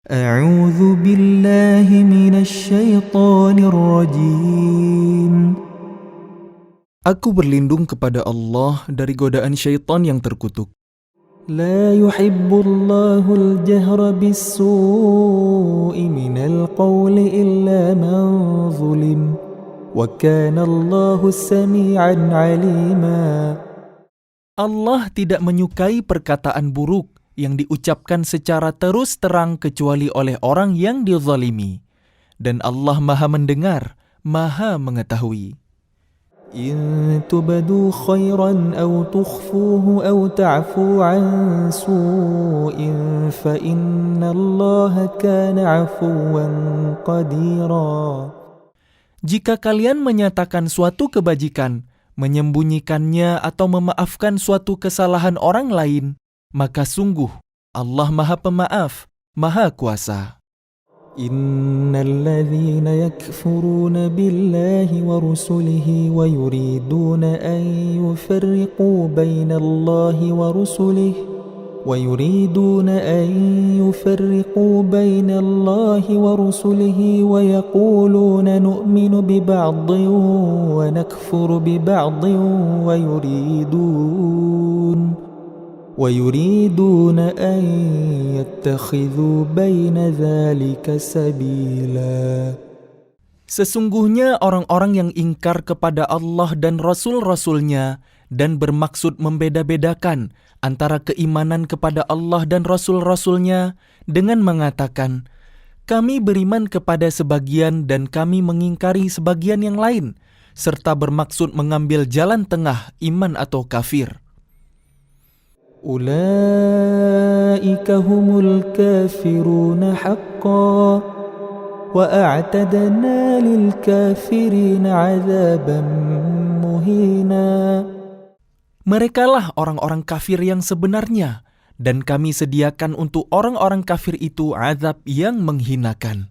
أعوذ بالله من الشيطان الرجيم. Aku berlindung kepada Allah dari godaan syaitan yang terkutuk. لا يحب الله الجهر بالسوء من القول إلا من ظلم وكان الله سميعا عليما. Allah tidak menyukai perkataan buruk yang diucapkan secara terus terang kecuali oleh orang yang dizalimi. Dan Allah Maha mendengar, Maha mengetahui. إن تبدوا خيرا أو تخفوه أو تعفوا عن سوء فإن الله كان عفوا قديرا. Jika kalian menyatakan suatu kebajikan, menyembunyikannya atau memaafkan suatu kesalahan orang lain, maka sungguh Allah Maha Pemaaf, Maha Kuasa. إن الذين يكفرون بالله ورسله ويريدون أن يفرقوا بين الله ورسله ويقولون نؤمن ببعض ونكفر ببعض ويريدون أن يتخذوا بين ذلك سبيلا. Sesungguhnya orang-orang yang ingkar kepada Allah dan Rasul-Rasulnya dan bermaksud membeda-bedakan antara keimanan kepada Allah dan Rasul-Rasulnya dengan mengatakan, kami beriman kepada sebagian dan kami mengingkari sebagian yang lain, serta bermaksud mengambil jalan tengah iman atau kafir. أولئك هم الكافرون حقا وأعتدنا للكافرين عذابا مهينا. Merekalah orang-orang kafir yang sebenarnya, dan kami sediakan untuk orang-orang kafir itu azab yang menghinakan.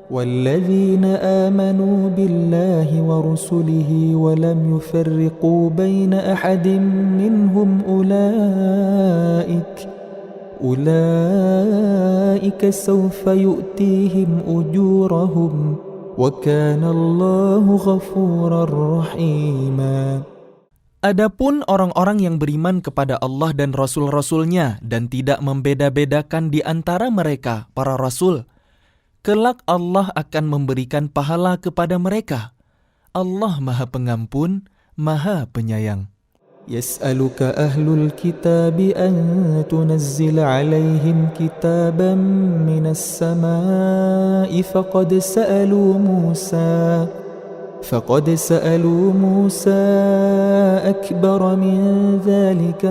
والذين آمنوا بالله ورسله ولم يفرقوا بين أحد منهم أولئك سوف يؤتيهم أجورهم وكان الله غفورا رحيما. Adapun orang-orang yang beriman kepada Allah dan Rasul-Rasulnya dan tidak membeda-bedakan di antara mereka, para Rasul, kelak Allah akan memberikan pahala kepada mereka. Allah Maha Pengampun, Maha Penyayang. يسألك أهل الكتاب أن تنزل عليهم كتابا من السماء فقد سألوا موسى أكبر من ذلك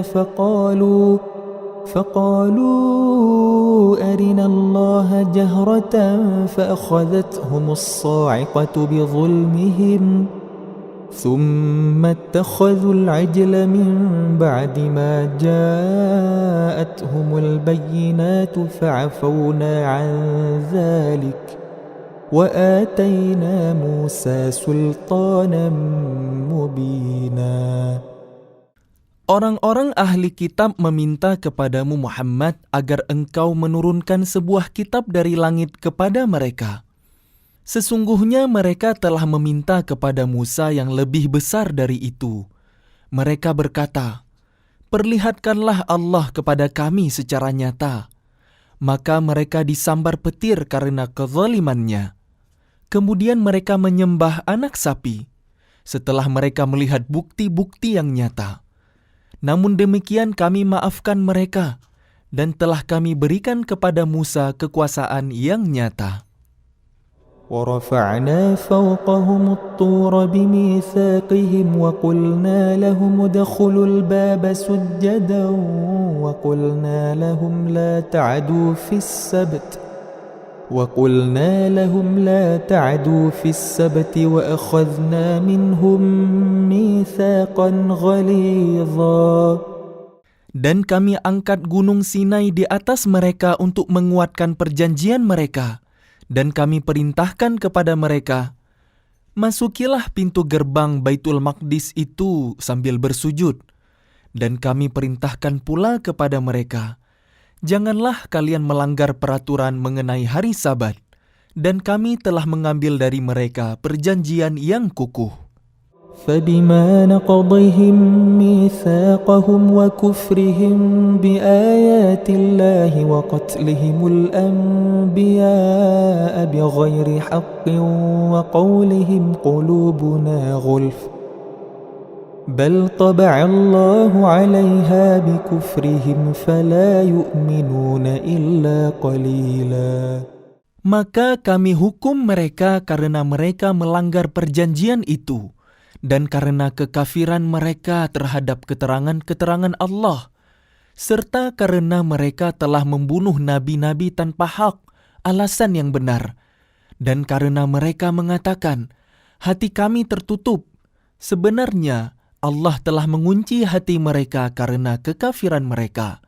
فقالوا أرنا الله جهرة فأخذتهم الصاعقة بظلمهم ثم اتخذوا العجل من بعد ما جاءتهم البينات فعفونا عن ذلك وآتينا موسى سلطانا مبينا. Orang-orang ahli kitab meminta kepadamu Muhammad agar engkau menurunkan sebuah kitab dari langit kepada mereka. Sesungguhnya mereka telah meminta kepada Musa yang lebih besar dari itu. Mereka berkata, perlihatkanlah Allah kepada kami secara nyata. Maka mereka disambar petir karena kezalimannya. Kemudian mereka menyembah anak sapi, setelah mereka melihat bukti-bukti yang nyata. Namun demikian kami maafkan mereka, dan telah kami berikan kepada Musa kekuasaan yang nyata. ورفعنا فوقهم الطور بميثاقهم وقلنا لهم ادخلوا الباب سجدا وقلنا لهم لا تعدوا في السبت وأخذنا منهم ميثاقا غليظا. Dan kami angkat gunung Sinai di atas mereka untuk menguatkan perjanjian mereka. Dan kami perintahkan kepada mereka, masukilah pintu gerbang Baitul Maqdis itu sambil bersujud. Dan kami perintahkan pula kepada mereka, Janganlah kalian melanggar peraturan mengenai hari Sabat, dan kami telah mengambil dari mereka perjanjian yang kukuh. فبما نقضهم ميثاقهم وكفرهم بآيات الله وقتلهم الأنبياء بغير حق وقولهم قلوبنا غلف بل طبع الله عليها بكفرهم فلا يؤمنون إلا قليلا. Maka kami hukum mereka karena mereka melanggar perjanjian itu, dan karena kekafiran mereka terhadap keterangan-keterangan Allah, serta karena mereka telah membunuh nabi-nabi tanpa hak, alasan yang benar, dan karena mereka mengatakan, hati kami tertutup. Sebenarnya Allah telah mengunci hati mereka karena kekafiran mereka.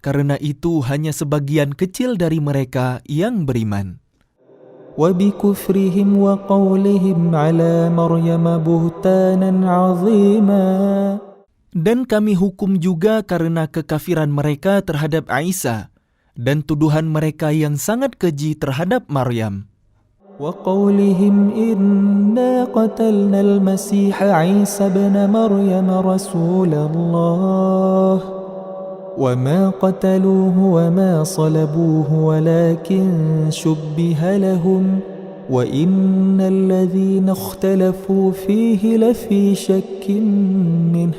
Karena itu hanya sebagian kecil dari mereka yang beriman. وبكفرهم وقولهم على مريم بهتانا عظيما. Dan kami hukum juga karena kekafiran mereka terhadap Isa dan tuduhan mereka yang sangat keji terhadap Maryam. وقولهم إنا قتلنا المسيح عيسى ابن مريم رسول الله وما قتلوه وما صلبوه ولكن شبه لهم وإن الذين اختلفوا فيه لفي شك منه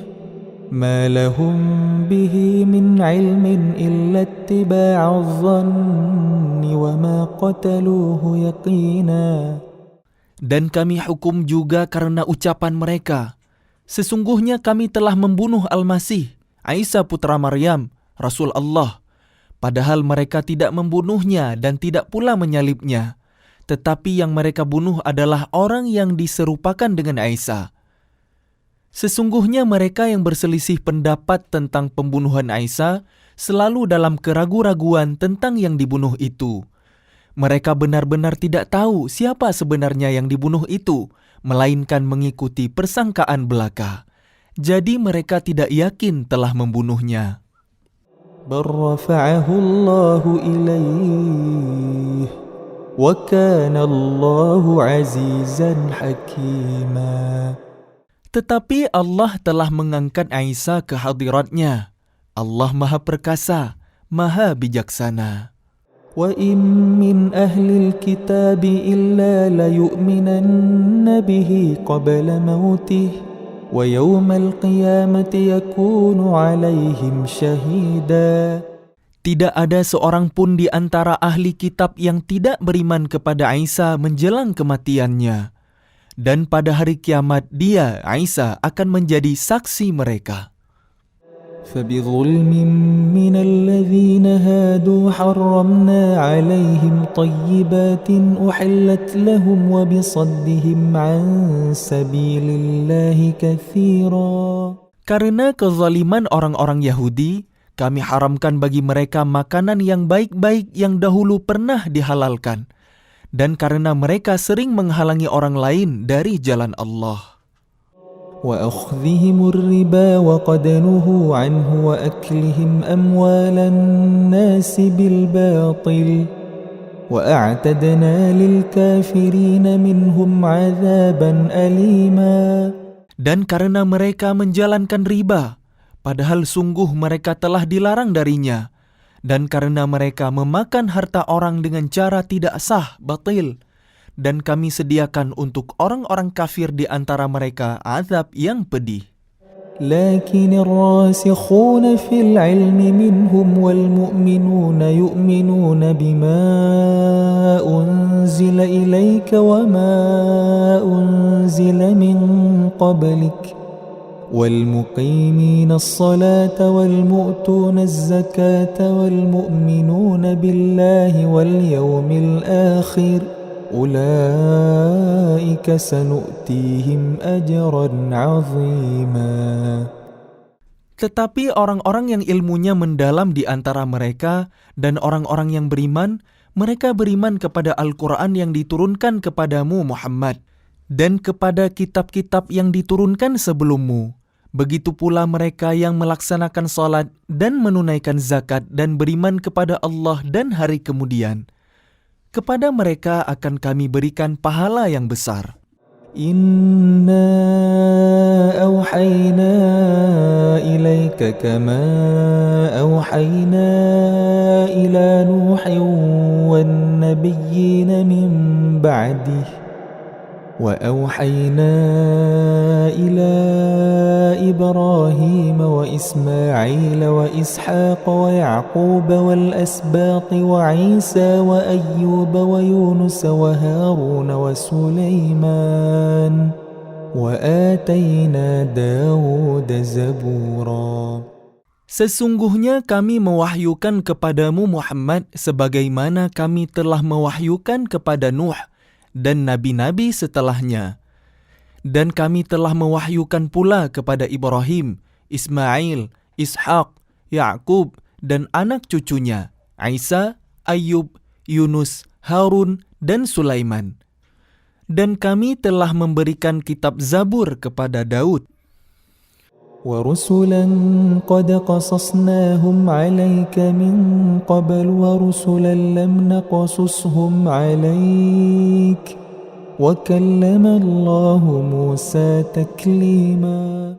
ما لهم به من علم إلا اتباع الظن وما قتلوه يقينا. Dan kami hukum juga karena ucapan mereka, sesungguhnya kami telah membunuh Al-Masih, Isa putra Maryam, Rasul Allah, padahal mereka tidak membunuhnya dan tidak pula menyalibnya, tetapi yang mereka bunuh adalah orang yang diserupakan dengan Isa. Sesungguhnya mereka yang berselisih pendapat tentang pembunuhan Isa selalu dalam keraguan-raguan tentang yang dibunuh itu. Mereka benar-benar tidak tahu siapa sebenarnya yang dibunuh itu, melainkan mengikuti persangkaan belaka. Jadi mereka tidak yakin telah membunuhnya. بل رفعه الله إليه وكان الله عزيزا حكيما. Tetapi Allah telah mengangkat Isa ke hadiratnya. Allah Maha Perkasa, Maha Bijaksana. وَإِن مِّنْ أَهْلِ الْكِتَابِ إِلَّا لَيُؤْمِنَنَّ بِهِ قَبْلَ مَوْتِهِ وَيَوْمَ الْقِيَامَةِ يَكُونُ عَلَيْهِمْ شَهِيدًا. Tidak ada seorang pun di antara ahli kitab yang tidak beriman kepada Isa menjelang kematiannya. Dan pada hari kiamat dia, Isa, akan menjadi saksi mereka. فَبِظُلْمٍ مِّنَ الَّذِينَ هَادُوا حَرَّمْنَا عَلَيْهِمْ طَيِّبَاتٍ أُحِلَّتْ لَهُمْ وَبِصَدِّهِمْ عَن سَبِيلِ اللَّهِ كَثِيرًا. Karena kezaliman orang-orang Yahudi, kami haramkan bagi mereka makanan yang baik-baik yang dahulu pernah dihalalkan. Dan karena mereka sering menghalangi orang lain dari jalan Allah. وَأَخْذِهِمُ الرِّبَا وَقَدْ نُهُوا عَنْهُ وَأَكْلِهِمْ أَمْوَالَ النَّاسِ بِالْبَاطِلِ وَأَعْتَدْنَا لِلْكَافِرِينَ مِنْهُمْ عَذَابًا أَلِيمًا. Dan karena mereka menjalankan riba, padahal sungguh mereka telah dilarang darinya. Dan karena mereka memakan harta orang dengan cara tidak sah, batil. Dan kami sediakan untuk orang-orang kafir di antara mereka azab yang pedih. لكن الراسخون في العلم منهم والمؤمنون يؤمنون بما أنزل إليك وما أنزل من قبلك والمقيمين الصلاة والمؤتون الزكاة والمؤمنون بالله واليوم الآخر أولئك سنؤتيهم أجرا عظيما. Tetapi orang-orang yang ilmunya mendalam di antara mereka dan orang-orang yang beriman, mereka beriman kepada Al-Quran yang diturunkan kepadamu Muhammad dan kepada kitab-kitab yang diturunkan sebelummu. Begitu pula mereka yang melaksanakan salat dan menunaikan zakat dan beriman kepada Allah dan hari kemudian. Kepada mereka akan kami berikan pahala yang besar. إنا أوحينا إليك كما أوحينا إلى نوح والنبيين من بعده وأوحينا إلى إبراهيم وإسماعيل وإسحاق ويعقوب والأسباط وعيسى وأيوب ويونس وهارون وسليمان وآتينا داود زبورا. Sesungguhnya kami mewahyukan kepadamu Muhammad sebagaimana kami telah mewahyukan kepada Nuh dan nabi-nabi setelahnya. Dan kami telah mewahyukan pula kepada Ibrahim, Ismail, Ishak, Yakub, dan anak cucunya, Isa, Ayub, Yunus, Harun, dan Sulaiman. Dan kami telah memberikan kitab Zabur kepada Daud. ورسلا قد قصصناهم عليك من قبل ورسلا لم نقصصهم عليك وكلم الله موسى تكليما.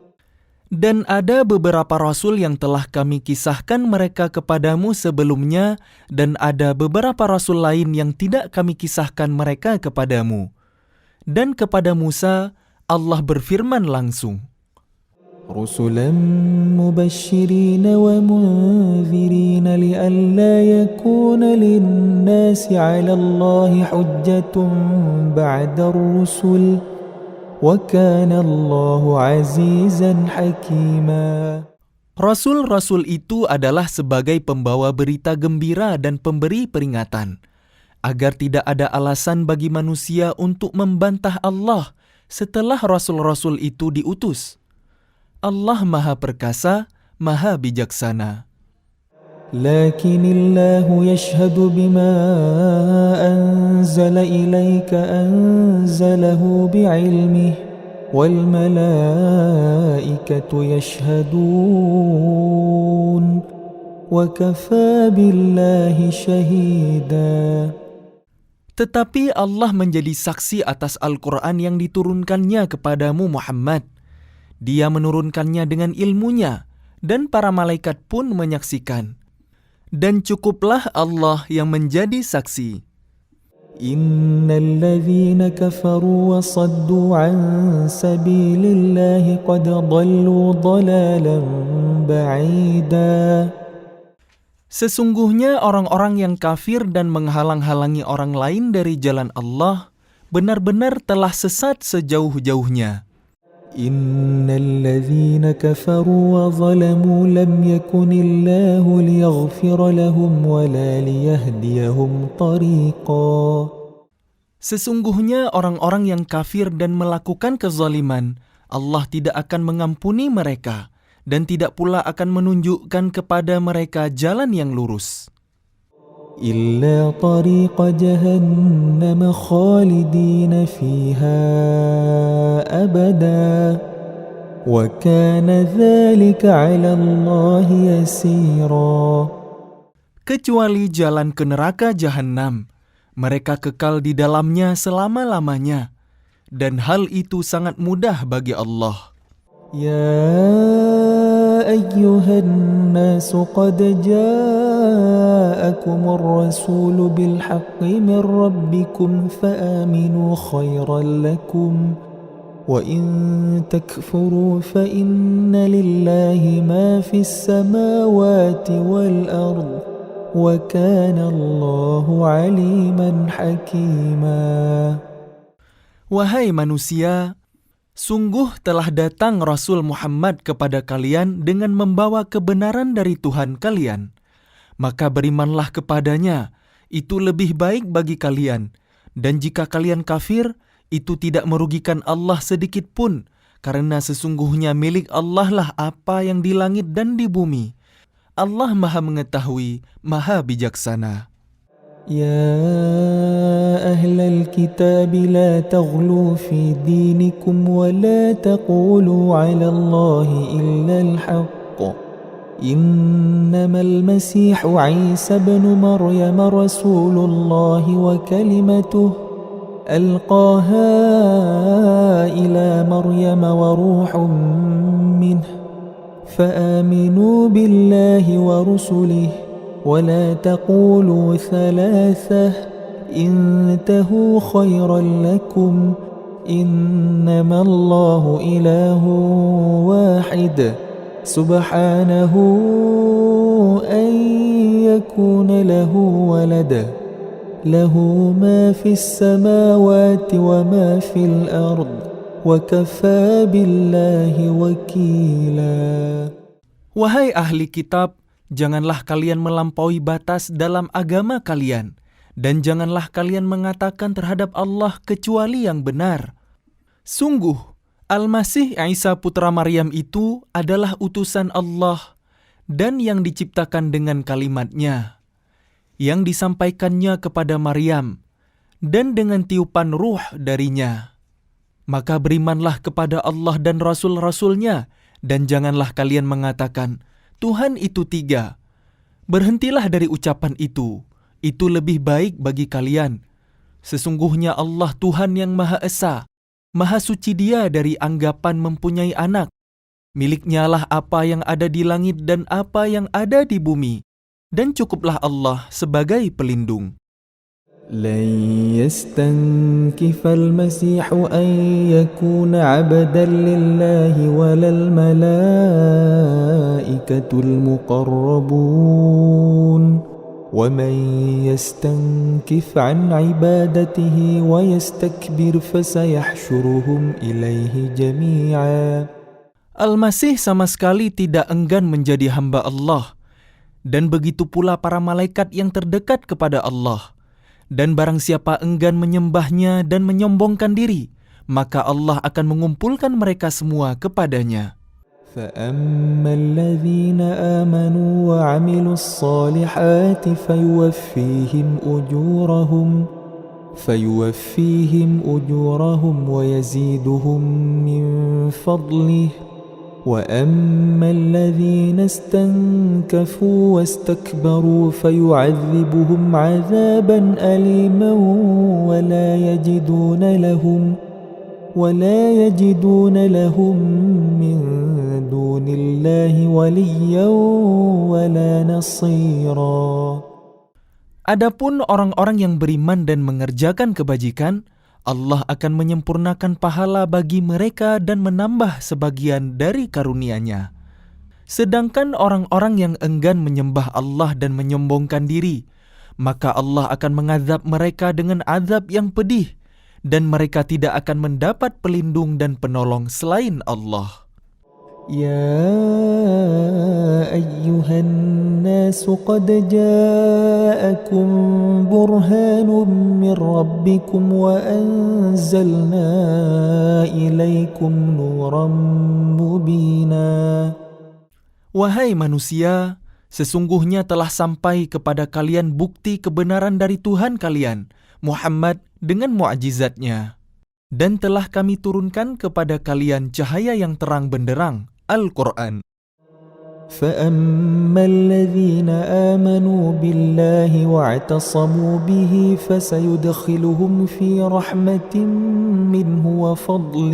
Dan ada beberapa rasul yang telah kami kisahkan mereka kepadamu sebelumnya, dan ada beberapa rasul lain yang tidak kami kisahkan mereka kepadamu. Dan kepada Musa, Allah berfirman langsung, رسلا مبشرين ومنذرين لئلا يكون للناس على الله حجة بعد الرسل وكان الله عزيزا حكيما. Rasul-rasul itu adalah sebagai pembawa berita gembira dan pemberi peringatan, agar tidak ada alasan bagi manusia untuk membantah Allah setelah rasul-rasul itu diutus. Allah Maha Perkasa, Maha Bijaksana. لكن الله يشهد بما أنزل إليك أنزله بعلمه والملائكة يشهدون وكفى بالله شهيدا. Tetapi Allah menjadi saksi atas Al-Quran yang diturunkannya kepadamu Muhammad. Dia menurunkannya dengan ilmunya, dan para malaikat pun menyaksikan. Dan cukuplah Allah yang menjadi saksi. Innal ladzina kafaru wa saddu an sabilillahi qad dhallu dhalalan ba'ida. Sesungguhnya orang-orang yang kafir dan menghalang-halangi orang lain dari jalan Allah benar-benar telah sesat sejauh-jauhnya. Innal ladzina kafaru wa zalamu lam yakunillahu liyaghfira lahum wa la liyahdiyahum tariqa. Sesungguhnya orang-orang yang kafir dan melakukan kezaliman, Allah tidak akan mengampuni mereka dan tidak pula akan menunjukkan kepada mereka jalan yang lurus. إلا طريق جهنم خالدين فيها أبدا وكان ذلك على الله يسيرا. Kecuali jalan ke neraka Jahannam, mereka kekal di dalamnya selama-lamanya, dan hal itu sangat mudah bagi Allah. يا أيها الناس قد جاءكم الرسول بالحق من ربكم فآمنوا خيرا لكم وإن تكفروا فإن لله ما في السماوات والأرض وكان الله عليما حكيما. Wahai manusia, sungguh telah datang Rasul Muhammad kepada kalian dengan membawa kebenaran dari Tuhan kalian. Maka berimanlah kepadanya, itu lebih baik bagi kalian. Dan jika kalian kafir, itu tidak merugikan Allah sedikit pun, karena sesungguhnya milik Allah lah apa yang di langit dan di bumi. Allah Maha Mengetahui, Maha Bijaksana. يا أهل الكتاب لا تغلوا في دينكم ولا تقولوا على الله إلا الحق إنما المسيح عيسى بن مريم رسول الله وكلمته ألقاها إلى مريم وروح منه فآمنوا بالله ورسله ولا تقولوا ثلاثة انتهوا خيرا لكم إنما الله إله واحد سبحانه أن يكون له ولد له ما في السماوات وما في الأرض وكفى بالله وكيلا. Wahai ahli kitab, janganlah kalian melampaui batas dalam agama kalian, dan janganlah kalian mengatakan terhadap Allah kecuali yang benar. Sungguh, Al-Masih Isa putra Maryam itu adalah utusan Allah dan yang diciptakan dengan kalimat-Nya, yang disampaikannya kepada Maryam, dan dengan tiupan ruh darinya. Maka berimanlah kepada Allah dan Rasul-Rasul-Nya, dan janganlah kalian mengatakan, Tuhan itu tiga. Berhentilah dari ucapan itu lebih baik bagi kalian. Sesungguhnya Allah Tuhan yang Maha Esa, Maha Suci Dia dari anggapan mempunyai anak. Miliknya lah apa yang ada di langit dan apa yang ada di bumi, dan cukuplah Allah sebagai pelindung. لن يستنكف المسيح أن يكون عبدا لله ولا الملائكة المقربون ومن يستنكف عن عبادته ويستكبر فسيحشرهم إليه جميعا. Al-Masih sama sekali tidak enggan menjadi hamba Allah, dan begitu pula para malaikat yang terdekat kepada Allah. Dan barang siapa enggan menyembahnya dan menyombongkan diri, maka Allah akan mengumpulkan mereka semua kepadanya. فَأَمَّا الَّذِينَ آمَنُوا وَعَمِلُوا الصَّالِحَاتِ فَيُوَفِّيهِمْ أُجُورَهُمْ وَيَزِيدُهُمْ مِنْ فَضْلِهِ وَأَمَّا الَّذِينَ اسْتَنكَفُوا وَاسْتَكْبَرُوا فَيُعَذِّبُهُمْ عَذَابًا أَلِيمًا ولا يجدون لهم من دون الله وليا ولا نصيرا. Adapun orang-orang yang beriman dan mengerjakan kebajikan, Allah akan menyempurnakan pahala bagi mereka dan menambah sebagian dari karunia-Nya. Sedangkan orang-orang yang enggan menyembah Allah dan menyombongkan diri, maka Allah akan mengazab mereka dengan azab yang pedih, dan mereka tidak akan mendapat pelindung dan penolong selain Allah. يا أيها الناس قد جاءكم برهان من ربكم وأنزلنا إليكم نورا مبينا. Wahai manusia, sesungguhnya telah sampai kepada kalian bukti kebenaran dari Tuhan kalian, Muhammad, dengan mu'jizatnya. Dan telah kami turunkan kepada kalian cahaya yang terang benderang, Al-Quran. فَأَمَّا الَّذِينَ آمَنُوا بِاللَّهِ وَاعْتَصَمُوا بِهِ فَسَيُدْخِلُهُمْ فِي رَحْمَةٍ مِّنْهُ وَفَضْلٍ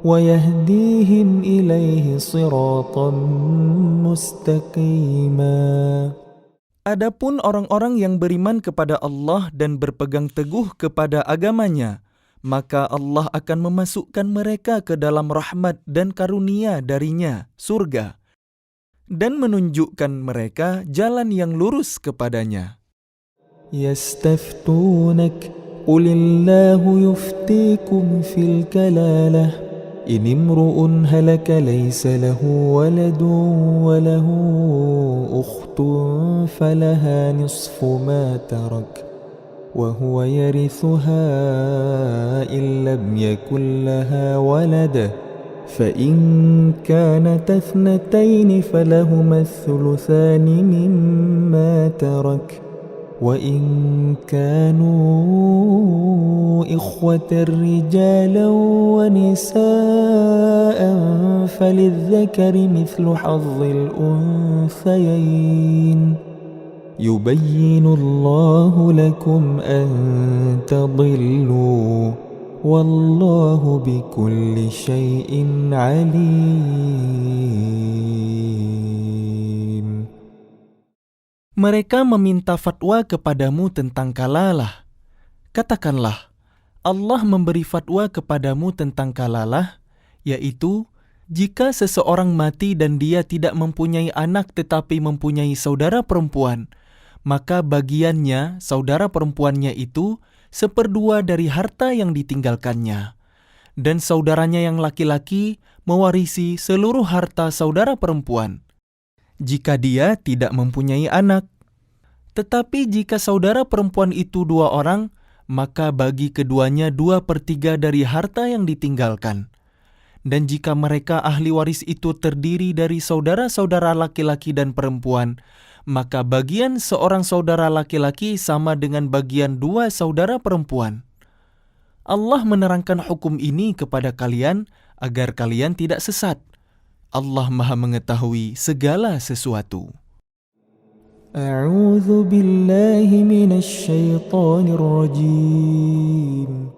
وَيَهْدِيهِمْ إِلَيْهِ صِرَاطًا مُسْتَقِيمًا. Adapun orang-orang yang beriman kepada Allah dan berpegang teguh kepada agamanya, maka Allah akan memasukkan mereka ke dalam rahmat dan karunia darinya, surga, dan menunjukkan mereka jalan yang lurus kepadanya. يَسْتَفْتُونَكَ قُلِ اللَّهُ يُفْتِيكُمْ فِي الْكَلَالَةِ إِنِ امْرُؤٌ هَلَكَ لَيْسَ لَهُ وَلَدٌ وَلَهُ أُخْتٌ فَلَهَا نِصْفُ مَا تَرَكَ وهو يرثها إن لم يكن لها ولد فإن كانت اثنتين فلهما الثلثان مما ترك وإن كانوا إخوة رجالا ونساء فللذكر مثل حظ الأنثيين يبين الله لكم أن تضلوا والله بكل شيء عليم. Mereka meminta fatwa kepadamu tentang kalalah. Katakanlah, Allah memberi fatwa kepadamu tentang kalalah, yaitu jika seseorang mati dan dia tidak mempunyai anak tetapi mempunyai saudara perempuan, maka bagiannya, saudara perempuannya itu, 1/2 dari harta yang ditinggalkannya. Dan saudaranya yang laki-laki mewarisi seluruh harta saudara perempuan, jika dia tidak mempunyai anak. Tetapi jika saudara perempuan itu 2 orang, maka bagi keduanya 2/3 dari harta yang ditinggalkan. Dan jika mereka ahli waris itu terdiri dari saudara-saudara laki-laki dan perempuan, maka bagian seorang saudara laki-laki sama dengan bagian 2 saudara perempuan. Allah menerangkan hukum ini kepada kalian agar kalian tidak sesat. Allah Maha mengetahui segala sesuatu. A'udzu billahi minasy syaithanir rajim.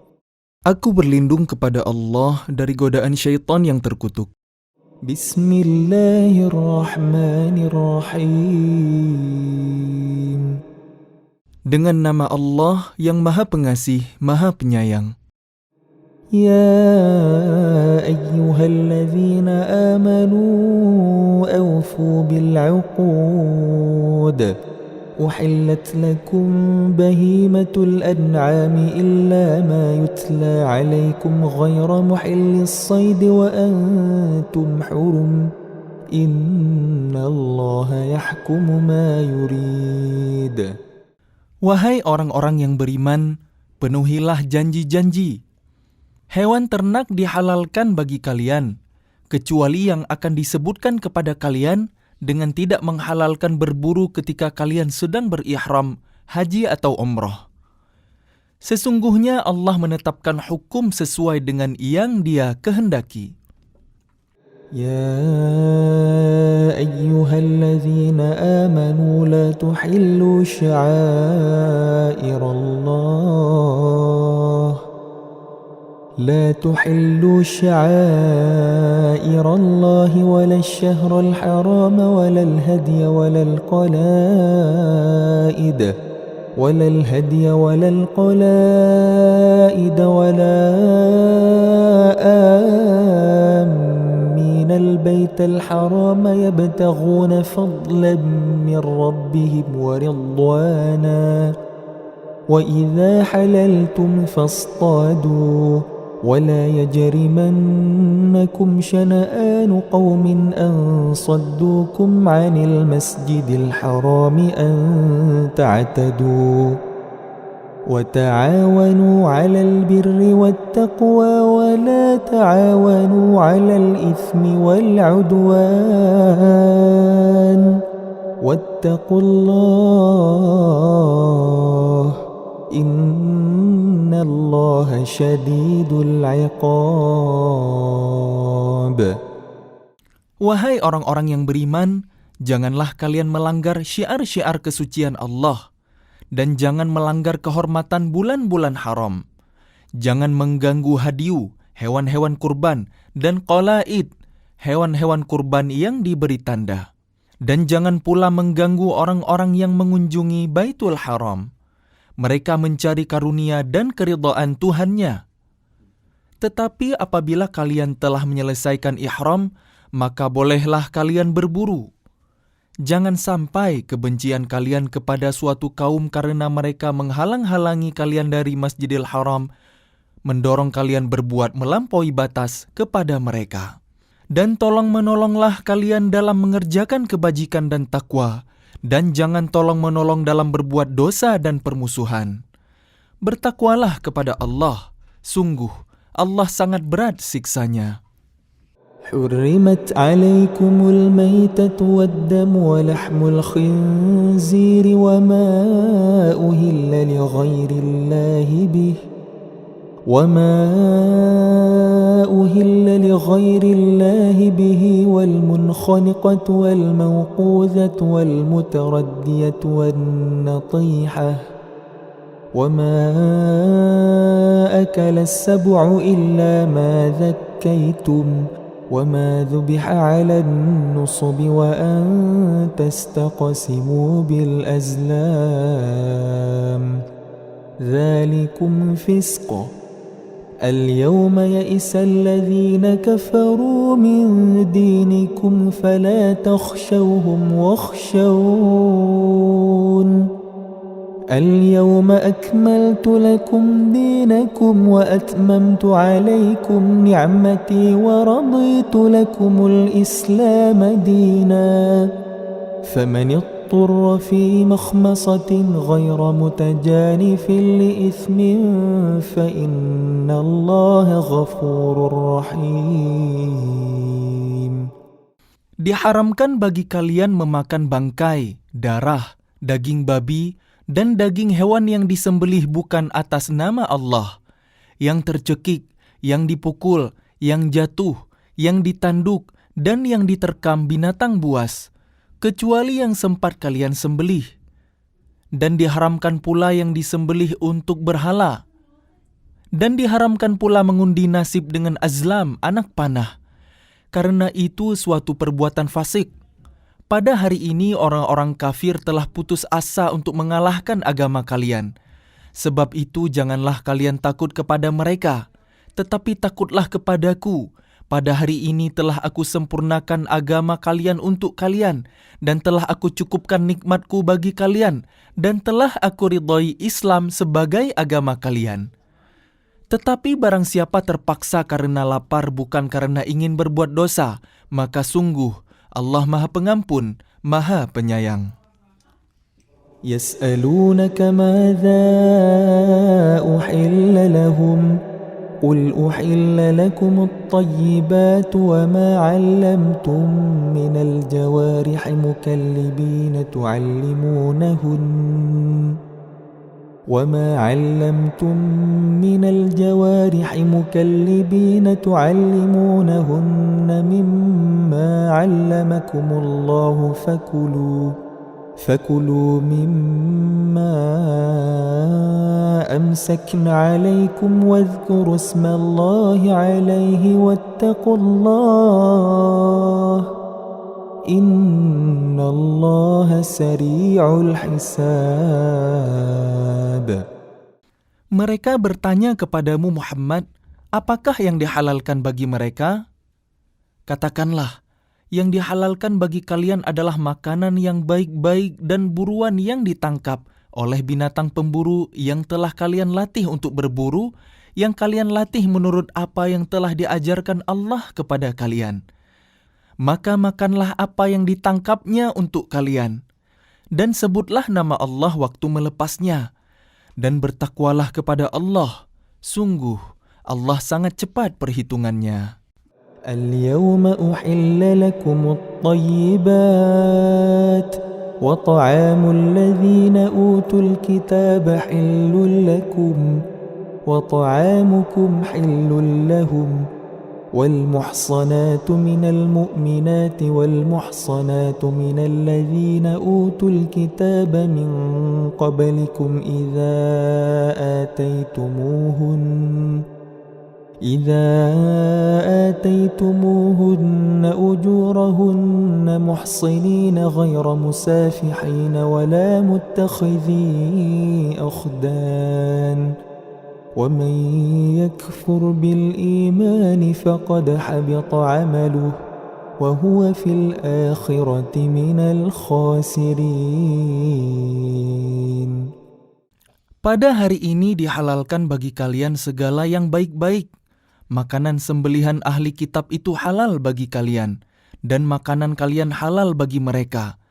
Aku berlindung kepada Allah dari godaan syaitan yang terkutuk. Bismillahirrahmanirrahim. Dengan nama Allah yang Maha Pengasih, Maha Penyayang. يا أيها الذين آمنوا أوفوا بالعقود أحلت لكم بهيمة الأنعام إلا ما يتلى عليكم غير محل الصيد وأنتم حرم إن الله يحكم ما يريد. Wahai orang-orang yang beriman, penuhilah janji-janji. Hewan ternak dihalalkan bagi kalian, kecuali yang akan disebutkan kepada kalian dengan tidak menghalalkan berburu ketika kalian sedang berihram, haji atau umrah. Sesungguhnya Allah menetapkan hukum sesuai dengan yang Dia kehendaki. يا أيها الذين آمنوا لا تحلوا شعائر الله ولا الشهر الحرام ولا الهدي ولا القلائد ولا آمين البيت الحرام يبتغون فضلا من ربهم ورضوانا وإذا حللتم فاصطادوا ولا يجرمنكم شنآن قوم أن صدوكم عن المسجد الحرام أن تعتدوا وتعاونوا على البر والتقوى ولا تعاونوا على الإثم والعدوان واتقوا الله إن الله شديد العقاب. Wahai orang-orang yang beriman, janganlah kalian melanggar syiar-syiar kesucian Allah, dan jangan melanggar kehormatan bulan-bulan haram. Jangan mengganggu hadiu, hewan-hewan kurban, dan qalaid, hewan-hewan kurban yang diberi tanda. Dan jangan pula mengganggu orang-orang yang mengunjungi Baitul Haram. Mereka mencari karunia dan keridhaan Tuhannya. Tetapi apabila kalian telah menyelesaikan ihram, maka bolehlah kalian berburu. Jangan sampai kebencian kalian kepada suatu kaum karena mereka menghalang-halangi kalian dari Masjidil Haram, mendorong kalian berbuat melampaui batas kepada mereka. Dan tolong-menolonglah kalian dalam mengerjakan kebajikan dan takwa, dan jangan tolong-menolong dalam berbuat dosa dan permusuhan. Bertakwalah kepada Allah, sungguh Allah sangat berat siksanya. حرمت عليكم الميتة والدم ولحم الخنزير وما أهل لغير الله به والمنخنقة والموقوذة والمتردية والنطيحة وما أكل السبع إلا ما ذكيتم وما ذبح على النصب وأن تستقسموا بالأزلام ذلكم فسق اليوم يئس الذين كفروا من دينكم فلا تخشوهم واخشون اليوم أكملت لكم دينكم وأتممت عليكم نعمتي ورضيت لكم الإسلام دينا فمن اضطر في مخمصة غير متجانف لإثم فإن الله غفور رحيم. Diharamkan bagi kalian memakan bangkai, darah, daging babi, dan daging hewan yang disembelih bukan atas nama Allah, yang tercekik, yang dipukul, yang jatuh, yang ditanduk, dan yang diterkam binatang buas, kecuali yang sempat kalian sembelih. Dan diharamkan pula yang disembelih untuk berhala. Dan diharamkan pula mengundi nasib dengan azlam, anak panah, karena itu suatu perbuatan fasik. Pada hari ini orang-orang kafir telah putus asa untuk mengalahkan agama kalian. Sebab itu janganlah kalian takut kepada mereka, tetapi takutlah kepadaku. Pada hari ini telah aku sempurnakan agama kalian untuk kalian, dan telah aku cukupkan nikmatku bagi kalian, dan telah aku ridhai Islam sebagai agama kalian. Tetapi barang siapa terpaksa karena lapar bukan karena ingin berbuat dosa, maka sungguh Allah Maha Pengampun, Maha Penyayang. يسألونك ماذا أحل لهم قل أحل لكم الطيبات وما علمتم من الجوارح مكلبين تعلمونهن مما علمكم الله فكلوا مما أمسكن عليكم واذكروا اسم الله عليه واتقوا الله إن الله سريع الحساب. Mereka bertanya kepadamu Muhammad, apakah yang dihalalkan bagi mereka? Katakanlah, yang dihalalkan bagi kalian adalah makanan yang baik-baik dan buruan yang ditangkap oleh binatang pemburu yang telah kalian latih untuk berburu, yang kalian latih menurut apa yang telah diajarkan Allah kepada kalian. Maka makanlah apa yang ditangkapnya untuk kalian, dan sebutlah nama Allah waktu melepasnya, dan bertakwalah kepada Allah. Sungguh, Allah sangat cepat perhitungannya. اليوم أحل لكم الطيبات وطعام الذين أوتوا الكتاب حل لكم وطعامكم حل لهم والمحصنات من المؤمنات والمحصنات من الذين أوتوا الكتاب من قبلكم إذا آتيتموهن أجورهن محصنين غير مسافحين ولا متخذي أخدان ومن يكفر بالإيمان فقد حبط عمله وهو في الآخرة من الخاسرين. Pada hari ini dihalalkan bagi kalian segala yang baik-baik. Makanan sembelihan ahli kitab itu halal bagi kalian, dan makanan kalian halal bagi mereka.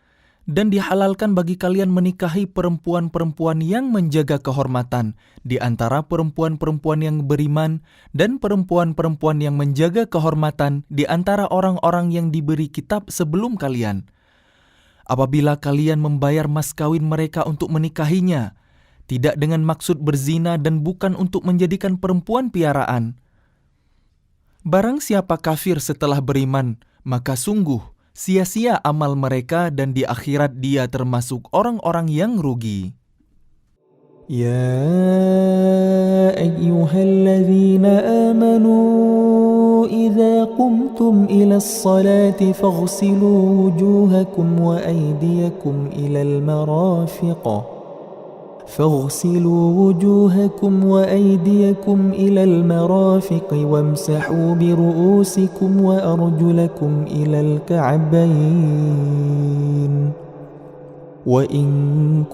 Dan dihalalkan bagi kalian menikahi perempuan-perempuan yang menjaga kehormatan di antara perempuan-perempuan yang beriman dan perempuan-perempuan yang menjaga kehormatan di antara orang-orang yang diberi kitab sebelum kalian. Apabila kalian membayar mas kawin mereka untuk menikahinya, tidak dengan maksud berzina dan bukan untuk menjadikan perempuan piaraan. Barang siapa kafir setelah beriman, maka sungguh sia-sia amal mereka dan di akhirat dia termasuk orang-orang yang rugi. يا أيها الذين آمنوا إذا قمتم إلى الصلاة فاغسلوا وجوهكم وأيديكم إلى المرافق وامسحوا برؤوسكم وأرجلكم إلى الكعبين وإن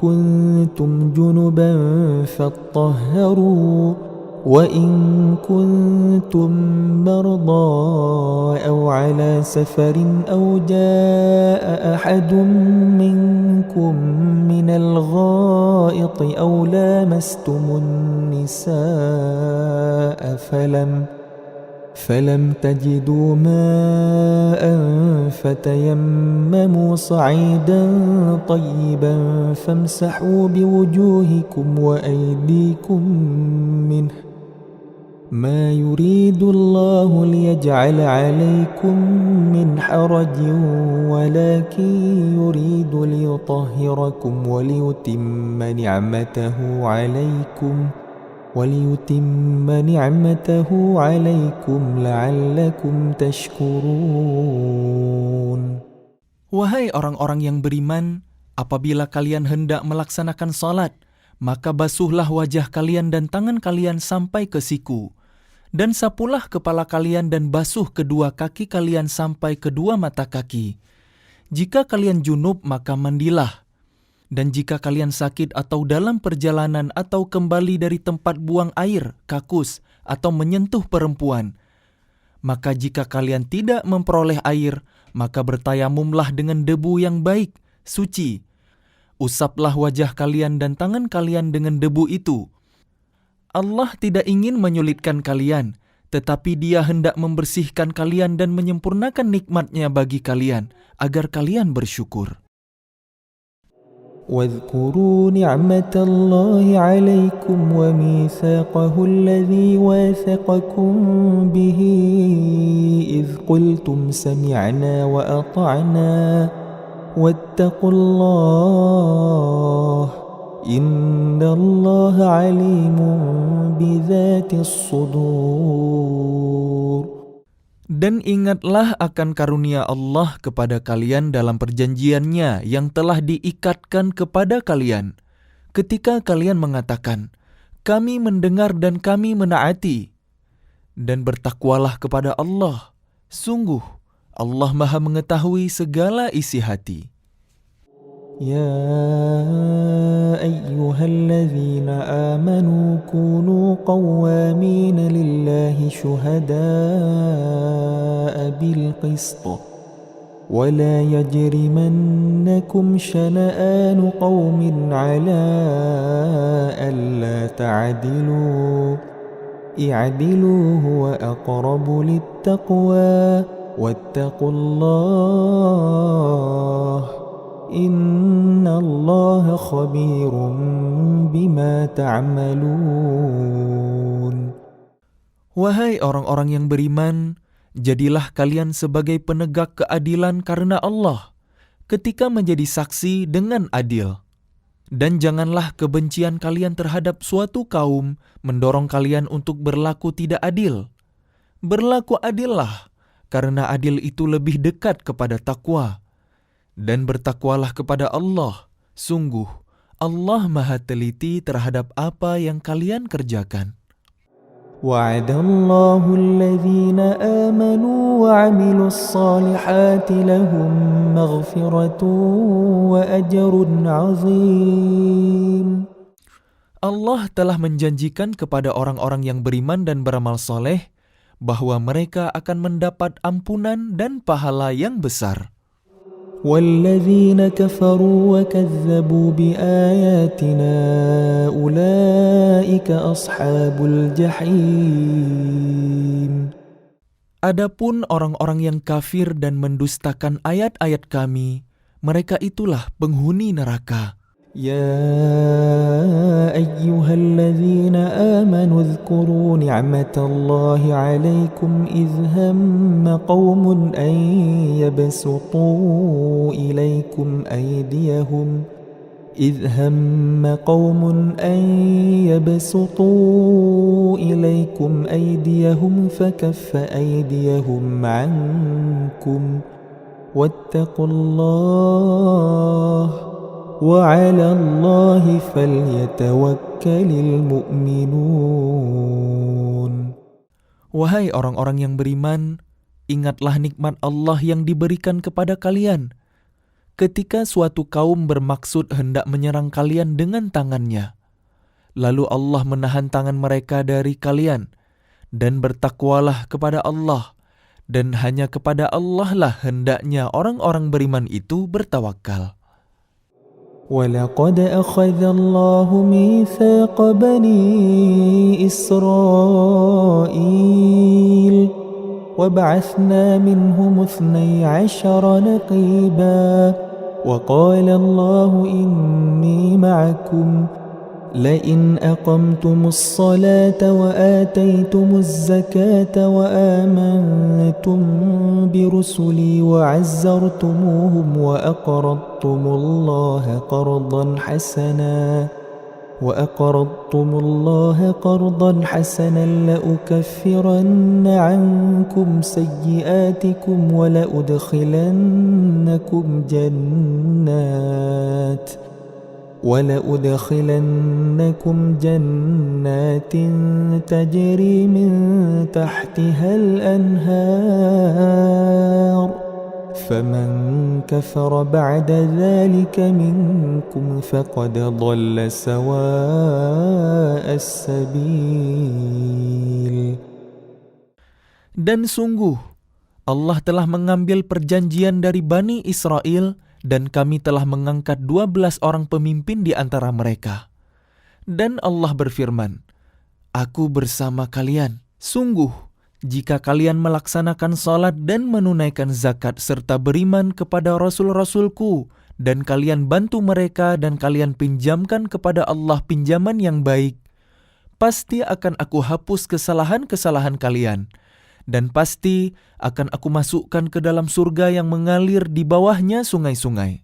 كنتم جنبا فاطهروا وإن كنتم مرضى أو على سفر أو جاء أحد منكم من الغائط أو لامستم النساء فلم تجدوا ماء فتيمموا صعيدا طيبا فامسحوا بوجوهكم وأيديكم منه ما يريد الله ليجعل عليكم من حرج ولكن يريد ليطهركم وليتم نعمته عليكم لعلكم تشكرون. Wahai orang-orang yang beriman, apabila kalian hendak melaksanakan salat, maka basuhlah wajah kalian dan tangan kalian sampai ke siku, dan sapulah kepala kalian dan basuh kedua kaki kalian sampai kedua mata kaki. Jika kalian junub, maka mandilah. Dan jika kalian sakit atau dalam perjalanan atau kembali dari tempat buang air, kakus, atau menyentuh perempuan, maka jika kalian tidak memperoleh air, maka bertayamumlah dengan debu yang baik, suci. Usaplah wajah kalian dan tangan kalian dengan debu itu. Allah tidak ingin menyulitkan kalian, tetapi Dia hendak membersihkan kalian dan menyempurnakan nikmat-Nya bagi kalian, agar kalian bersyukur. واذكروا نعمة الله عليكم وميثاقه الذي واثقكم به إذ قلتم سمعنا وأطعنا واتقوا الله إن الله عليم بذات الصدور. Dan ingatlah akan karunia Allah kepada kalian dalam perjanjiannya yang telah diikatkan kepada kalian. Ketika kalian mengatakan, kami mendengar dan kami menaati. Dan bertakwalah kepada Allah. Sungguh, Allah Maha mengetahui segala isi hati. يا أيها الذين آمنوا كونوا قوامين لله شهداء بالقسط ولا يجرمنكم شنآن قوم على ألا تعدلوا اعدلوا هو أقرب للتقوى واتقوا الله Inna Allah khabirun bima ta'malun. Wahai orang-orang yang beriman, jadilah kalian sebagai penegak keadilan karena Allah ketika menjadi saksi dengan adil. Dan janganlah kebencian kalian terhadap suatu kaum mendorong kalian untuk berlaku tidak adil. Berlaku adillah, karena adil itu lebih dekat kepada takwa. Dan bertakwalah kepada Allah. Sungguh, Allah Maha teliti terhadap apa yang kalian kerjakan. Wa'adallahu alladhina amanu wa 'amilus salihati lahum maghfiratun wa ajrun 'azim. Allah telah menjanjikan kepada orang-orang yang beriman dan beramal soleh bahwa mereka akan mendapat ampunan dan pahala yang besar. والذين كفروا وكذبوا بآياتنا أولئك أصحاب الجحيم. Adapun orang-orang yang kafir dan mendustakan ayat-ayat kami, mereka itulah penghuni neraka. يا أيها الذين آمنوا اذكروا نعمة الله عليكم إذ هم قوم أن يبسطوا إليكم أيديهم فكف أيديهم عنكم واتقوا الله وعلى الله فليتوكل المؤمنون. Wahai orang-orang yang beriman, ingatlah nikmat Allah yang diberikan kepada kalian. Ketika suatu kaum bermaksud hendak menyerang kalian dengan tangannya, lalu Allah menahan tangan mereka dari kalian, dan bertakwalah kepada Allah, dan hanya kepada Allah lah hendaknya orang-orang beriman itu bertawakal. ولقد أخذ الله ميثاق بني إسرائيل وبعثنا منهم 12 نقيبا وقال الله إني معكم لئن أقمتم الصلاة وآتيتم الزكاة وآمنتم برسلي وعزرتموهم وأقرضتم الله قرضا حسنا لأكفرن عنكم سيئاتكم ولأدخلنكم جنات تجري من تحتها الأنهار فمن كفر بعد ذلك منكم فقد ضل سواء السبيل. Dan sungguh, Allah telah mengambil perjanjian dari Bani Israel, dan kami telah mengangkat 12 orang pemimpin di antara mereka. Dan Allah berfirman, Aku bersama kalian. Sungguh, jika kalian melaksanakan salat dan menunaikan zakat serta beriman kepada Rasul-Rasulku, dan kalian bantu mereka dan kalian pinjamkan kepada Allah pinjaman yang baik, pasti akan aku hapus kesalahan-kesalahan kalian, dan pasti akan aku masukkan ke dalam surga yang mengalir di bawahnya sungai-sungai.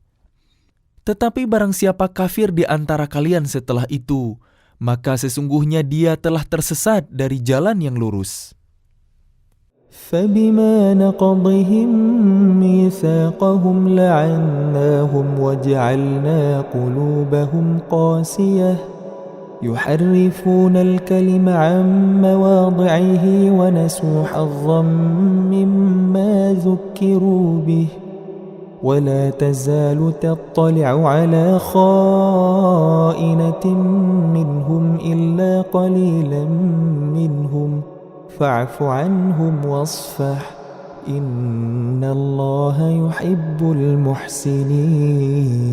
Tetapi barang siapa kafir di antara kalian setelah itu, maka sesungguhnya dia telah tersesat dari jalan yang lurus. فَبِمَا نَقْضِهِمْ مِيثَاقَهُمْ لَعَنَّاهُمْ وَجَعَلْنَا قُلُوبَهُمْ قَاسِيَةً يحرفون الكلم عن مواضعه ونسوا حظا مما ذكروا به ولا تزال تطلع على خائنة منهم إلا قليلا منهم فاعف عنهم واصفح إن الله يحب المحسنين.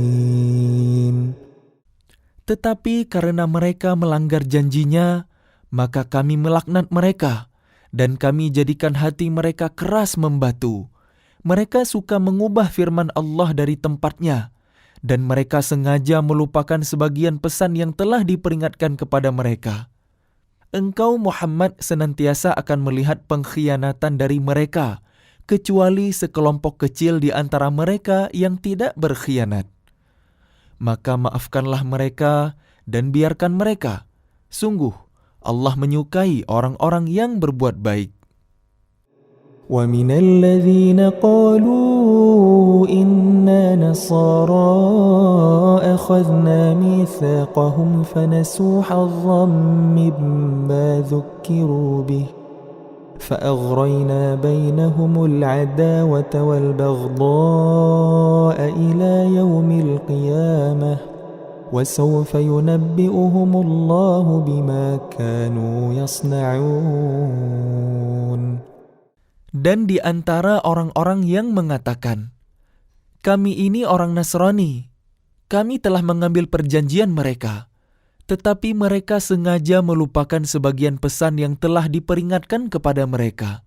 Tetapi karena mereka melanggar janjinya, maka kami melaknat mereka, dan kami jadikan hati mereka keras membatu. Mereka suka mengubah firman Allah dari tempatnya, dan mereka sengaja melupakan sebagian pesan yang telah diperingatkan kepada mereka. Engkau Muhammad senantiasa akan melihat pengkhianatan dari mereka, kecuali sekelompok kecil di antara mereka yang tidak berkhianat. Maka maafkanlah mereka dan biarkan mereka. Sungguh, Allah menyukai orang-orang yang berbuat baik. وَمِنَ الَّذِينَ قَالُوا إِنَّا نَصَارَى أَخَذْنَا مِيثَاقَهُمْ فَنَسُوا حَظًّا مِّمَّا ذُكِّرُوا بِهِ فَأَغْرَيْنَا بَيْنَهُمُ الْعَدَاوَةَ وَالْبَغْضَاءَ إِلَى يَوْمِ الْقِيَامَةِ وَسَوْفَ يُنَبِّئُهُمُ اللَّهُ بِمَا كَانُوا يَصْنَعُونَ. Dan di antara orang-orang yang mengatakan, Kami ini orang Nasrani. Kami telah mengambil perjanjian mereka. Tetapi mereka sengaja melupakan sebagian pesan yang telah diperingatkan kepada mereka.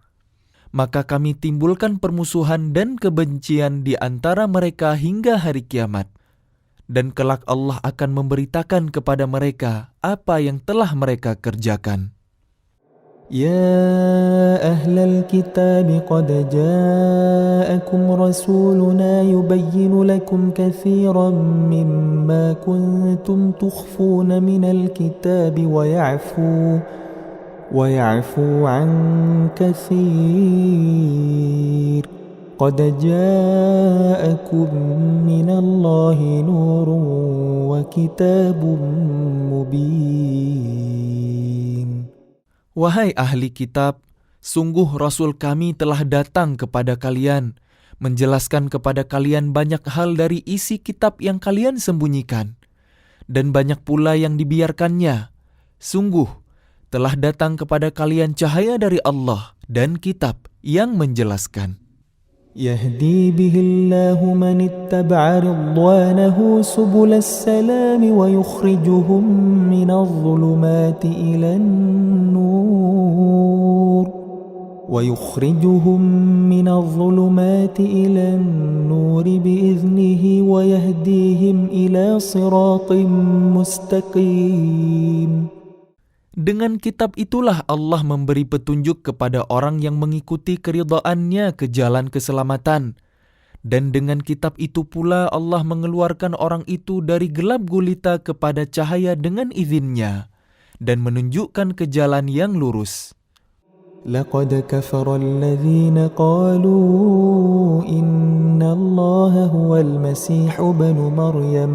Maka kami timbulkan permusuhan dan kebencian di antara mereka hingga hari kiamat. Dan kelak Allah akan memberitakan kepada mereka apa yang telah mereka kerjakan. يا أهل الكتاب قد جاءكم رسولنا يبين لكم كثيرا مما كنتم تخفون من الكتاب ويعفو عن كثير قد جاءكم من الله نور وكتاب مبين. Wahai ahli kitab, sungguh Rasul kami telah datang kepada kalian, menjelaskan kepada kalian banyak hal dari isi kitab yang kalian sembunyikan, dan banyak pula yang dibiarkannya. Sungguh, telah datang kepada kalian cahaya dari Allah dan kitab yang menjelaskan. يهدي به الله من اتبع رضوانه سبل السلام ويخرجهم من الظلمات إلى النور بإذنه ويهديهم إلى صراط مستقيم. Dengan kitab itulah Allah memberi petunjuk kepada orang yang mengikuti keridhaannya ke jalan keselamatan. Dan dengan kitab itu pula Allah mengeluarkan orang itu dari gelap gulita kepada cahaya dengan izinnya dan menunjukkan ke jalan yang lurus. لقد كفر الذين قالوا إن الله هو المسيح ابن مريم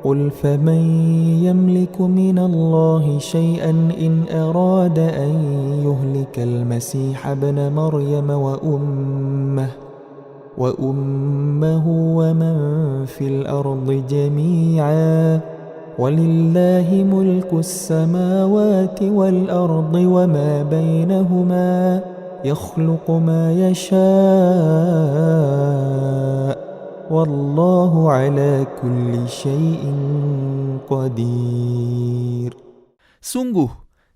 قل فمن يملك من الله شيئا إن أراد أن يهلك المسيح ابن مريم وأمه ومن في الأرض جميعا ولله ملك السماوات والأرض وما بينهما يخلق ما يشاء Wallahu ala kulli syai'in qadir. Sungguh,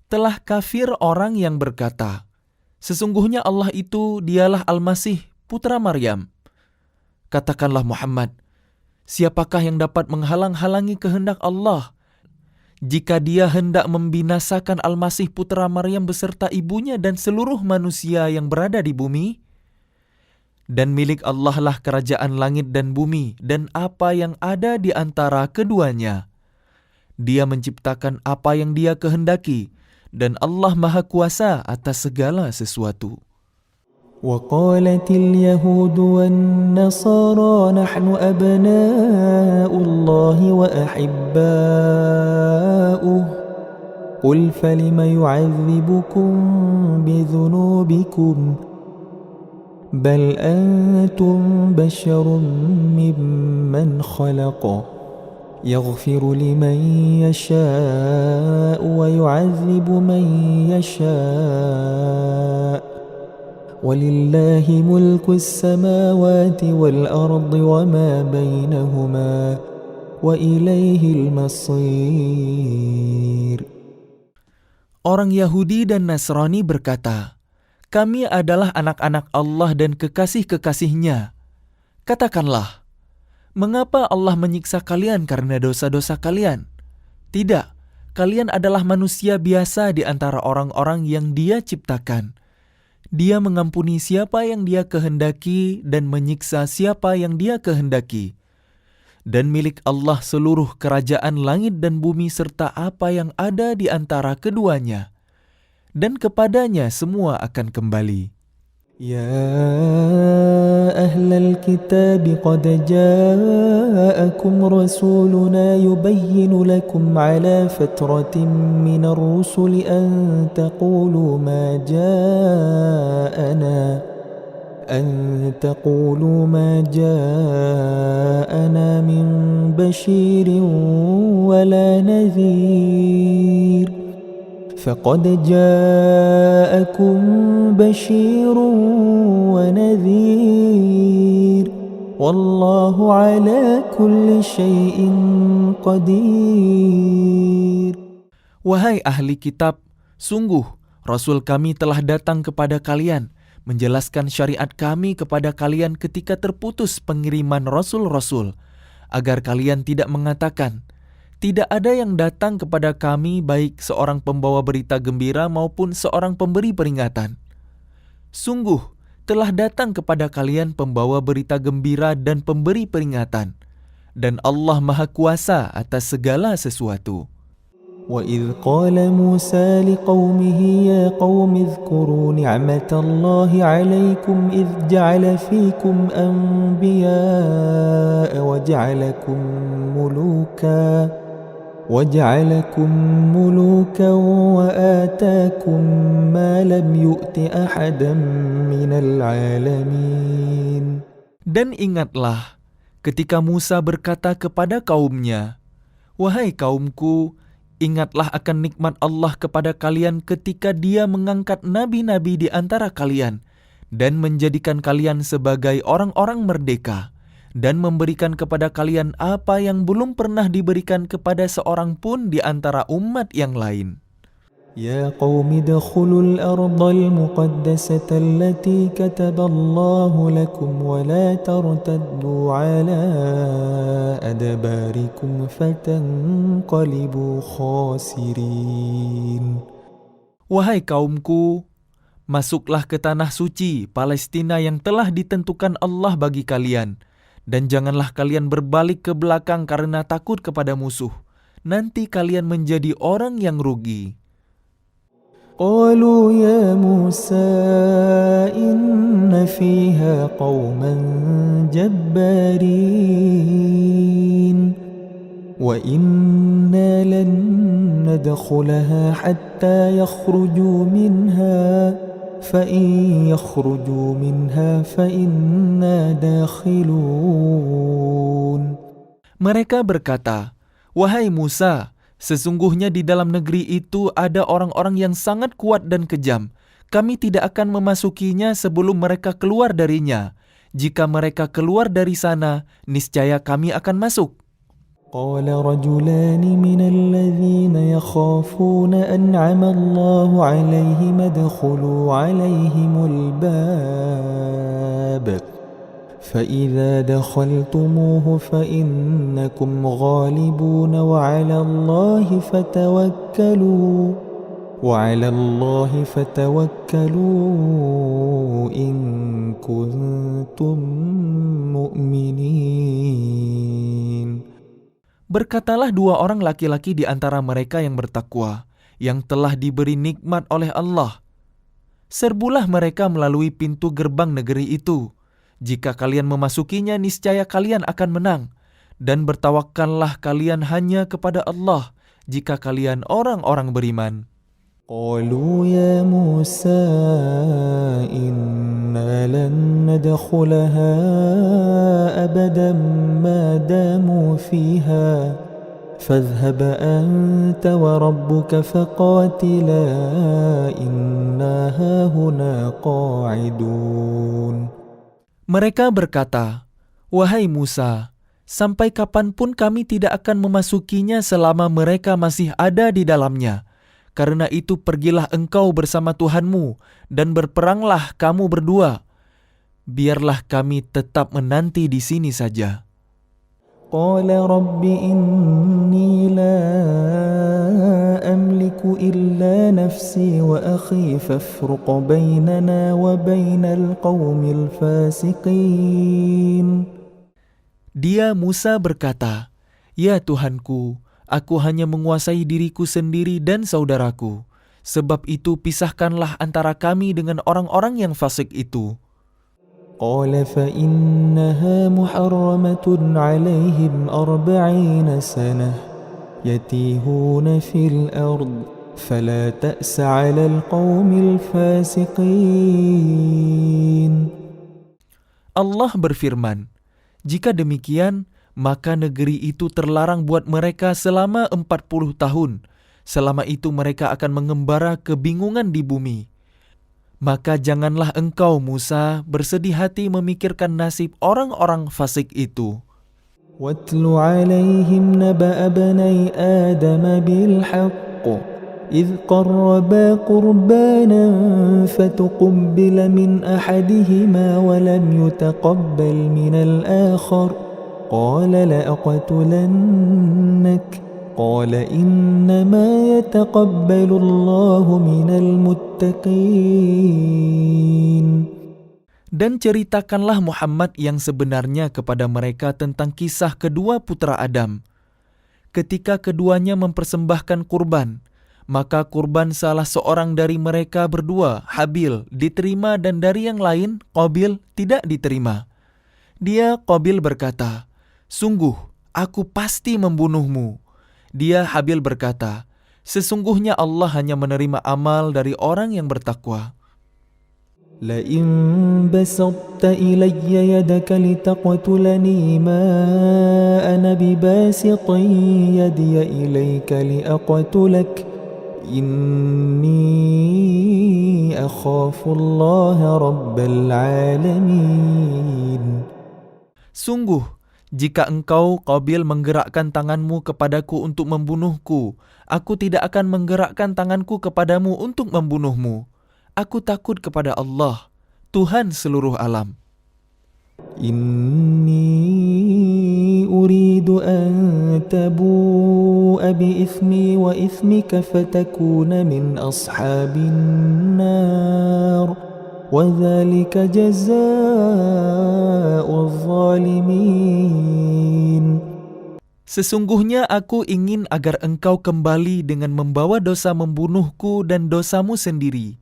telah kafir orang yang berkata, sesungguhnya Allah itu dialah Al-Masih, putra Maryam. Katakanlah Muhammad, siapakah yang dapat menghalang-halangi kehendak Allah? Jika dia hendak membinasakan Al-Masih putra Maryam beserta ibunya dan seluruh manusia yang berada di bumi, dan milik Allah lah kerajaan langit dan bumi dan apa yang ada di antara keduanya. Dia menciptakan apa yang Dia kehendaki, dan Allah Maha Kuasa atas segala sesuatu. وقالت اليهود والنصارى نحن أبناء الله وأحباؤه قل فلم يعذبكم بذنوبكم بل أنتم بشر ممن خلق يغفر لمن يشاء ويعذب من يشاء ولله ملك السماوات والأرض وما بينهما وإليه المصير. Orang Yahudi dan Nasrani berkata, kami adalah anak-anak Allah dan kekasih-kekasihnya. Katakanlah, mengapa Allah menyiksa kalian karena dosa-dosa kalian? Tidak, kalian adalah manusia biasa di antara orang-orang yang Dia ciptakan. Dia mengampuni siapa yang Dia kehendaki dan menyiksa siapa yang Dia kehendaki. Dan milik Allah seluruh kerajaan langit dan bumi serta apa yang ada di antara keduanya. Dan kepadanya semua akan kembali. يا أهل الكتاب قد جاءكم رسولنا يبين لكم على فترة من الرسل أن تقولوا ما جاءنا من بشير ولا نذير فقد جاءكم بشير ونذير والله على كل شيء قدير. Wahai ahli kitab, sungguh Rasul kami telah datang kepada kalian, menjelaskan syariat kami kepada kalian ketika terputus pengiriman Rasul-Rasul, agar kalian tidak mengatakan, tidak ada yang datang kepada kami baik seorang pembawa berita gembira maupun seorang pemberi peringatan. Sungguh, telah datang kepada kalian pembawa berita gembira dan pemberi peringatan, dan Allah Maha Kuasa atas segala sesuatu. وَإِذْ قَالَ مُوسَى لِقَوْمِهِ يَا قَوْمِ اذْكُرُوا نِعْمَةَ اللَّهِ عَلَيْكُمْ إِذْ جَعَلَ فِيكُمْ أَنْبِيَاءَ وَجَعَلَكُمْ مُلُوكًا وَآتَاكُمْ مَا لَمْ يُؤْتِ أَحَدًا مِنَ الْعَالَمِينَ. Dan ingatlah ketika Musa berkata kepada kaumnya, wahai kaumku, ingatlah akan nikmat Allah kepada kalian ketika Dia mengangkat nabi-nabi di antara kalian dan menjadikan kalian sebagai orang-orang merdeka dan memberikan kepada kalian apa yang belum pernah diberikan kepada seorang pun di antara umat yang lain. يا قوم ادخلوا الأرض المقدسة التي كتب الله لكم ولا ترتدوا على أدباركم فتنقلبوا خاسرين. Wahai kaumku, masuklah ke tanah suci Palestina yang telah ditentukan Allah bagi kalian, dan janganlah kalian berbalik ke belakang karena takut kepada musuh. Nanti kalian menjadi orang yang rugi. قالوا يا موسى إن فيها قوما جبارين وإنا لن ندخلها حتى يخرجوا منها فإن يخرجوا منها فإنا داخلون. Mereka berkata, wahai Musa, sesungguhnya di dalam negeri itu ada orang-orang yang sangat kuat dan kejam. Kami tidak akan memasukinya sebelum mereka keluar darinya. Jika mereka keluar dari sana, niscaya kami akan masuk. قال رجلان من الذين يخافون أنعم الله عليهم ادخلوا عليهم الباب فإذا دخلتموه فإنكم غالبون وعلى الله فتوكلوا إن كنتم مؤمنين. Berkatalah dua orang laki-laki di antara mereka yang bertakwa, yang telah diberi nikmat oleh Allah. Serbulah mereka melalui pintu gerbang negeri itu. Jika kalian memasukinya, niscaya kalian akan menang. Dan bertawakkallah kalian hanya kepada Allah, jika kalian orang-orang beriman. قالوا يا موسى إنا لن ندخلها أبدا ما داموا فيها فاذهب أنت وربك فقاتلا إنا هاهنا قاعدون. Mereka berkata, wahai Musa, sampai kapanpun kami tidak akan memasukinya selama mereka masih ada di dalamnya. Karena itu pergilah engkau bersama Tuhanmu dan berperanglah kamu berdua. Biarlah kami tetap menanti di sini saja. قال رب إني لا أملك إلا نفسي وأخي فافرق بيننا وبين القوم الفاسقين. Dia Musa berkata, ya Tuhanku, aku hanya menguasai diriku sendiri dan saudaraku. Sebab itu pisahkanlah antara kami dengan orang-orang yang fasik itu. قال فإنها محرمة عليهم 40 سنة يتيهون في الأرض فلا تأس على القوم الفاسقين. Allah berfirman, jika demikian, maka negeri itu terlarang buat mereka selama 40 tahun. Selama itu mereka akan mengembara kebingungan di bumi. Maka janganlah engkau Musa bersedih hati memikirkan nasib orang-orang fasik itu. واتل عليهم نبأ بني آدم بالحق إذ قربا قربانا فتقبل من أحدهما ولم يتقبل من الآخر قال لأقتلنك قال إنما يتقبل الله من المتقين. Dan ceritakanlah Muhammad yang sebenarnya kepada mereka tentang kisah kedua putra Adam. Ketika keduanya mempersembahkan kurban, maka kurban salah seorang dari mereka berdua, Habil, diterima dan dari yang lain, Qabil, tidak diterima. Dia, Qabil, berkata, "Sungguh, aku pasti membunuhmu." Dia, Habil, berkata, "Sesungguhnya Allah hanya menerima amal dari orang yang bertakwa." لئن بسطت إلي يدك لتقتلني ما أنا بباسط يدي إليك لأقتلك إني أخاف الله رب العالمين. Sungguh, jika engkau, Qabil, menggerakkan tanganmu kepadaku untuk membunuhku, aku tidak akan menggerakkan tanganku kepadamu untuk membunuhmu. Aku takut kepada Allah, Tuhan seluruh alam. Inni uridu an tabu'a bi'ithmi wa ithmika fatakuna min ashabin nar wa dhalika jazaa'ul zalimin. Sesungguhnya aku ingin agar engkau kembali dengan membawa dosa membunuhku dan dosamu sendiri.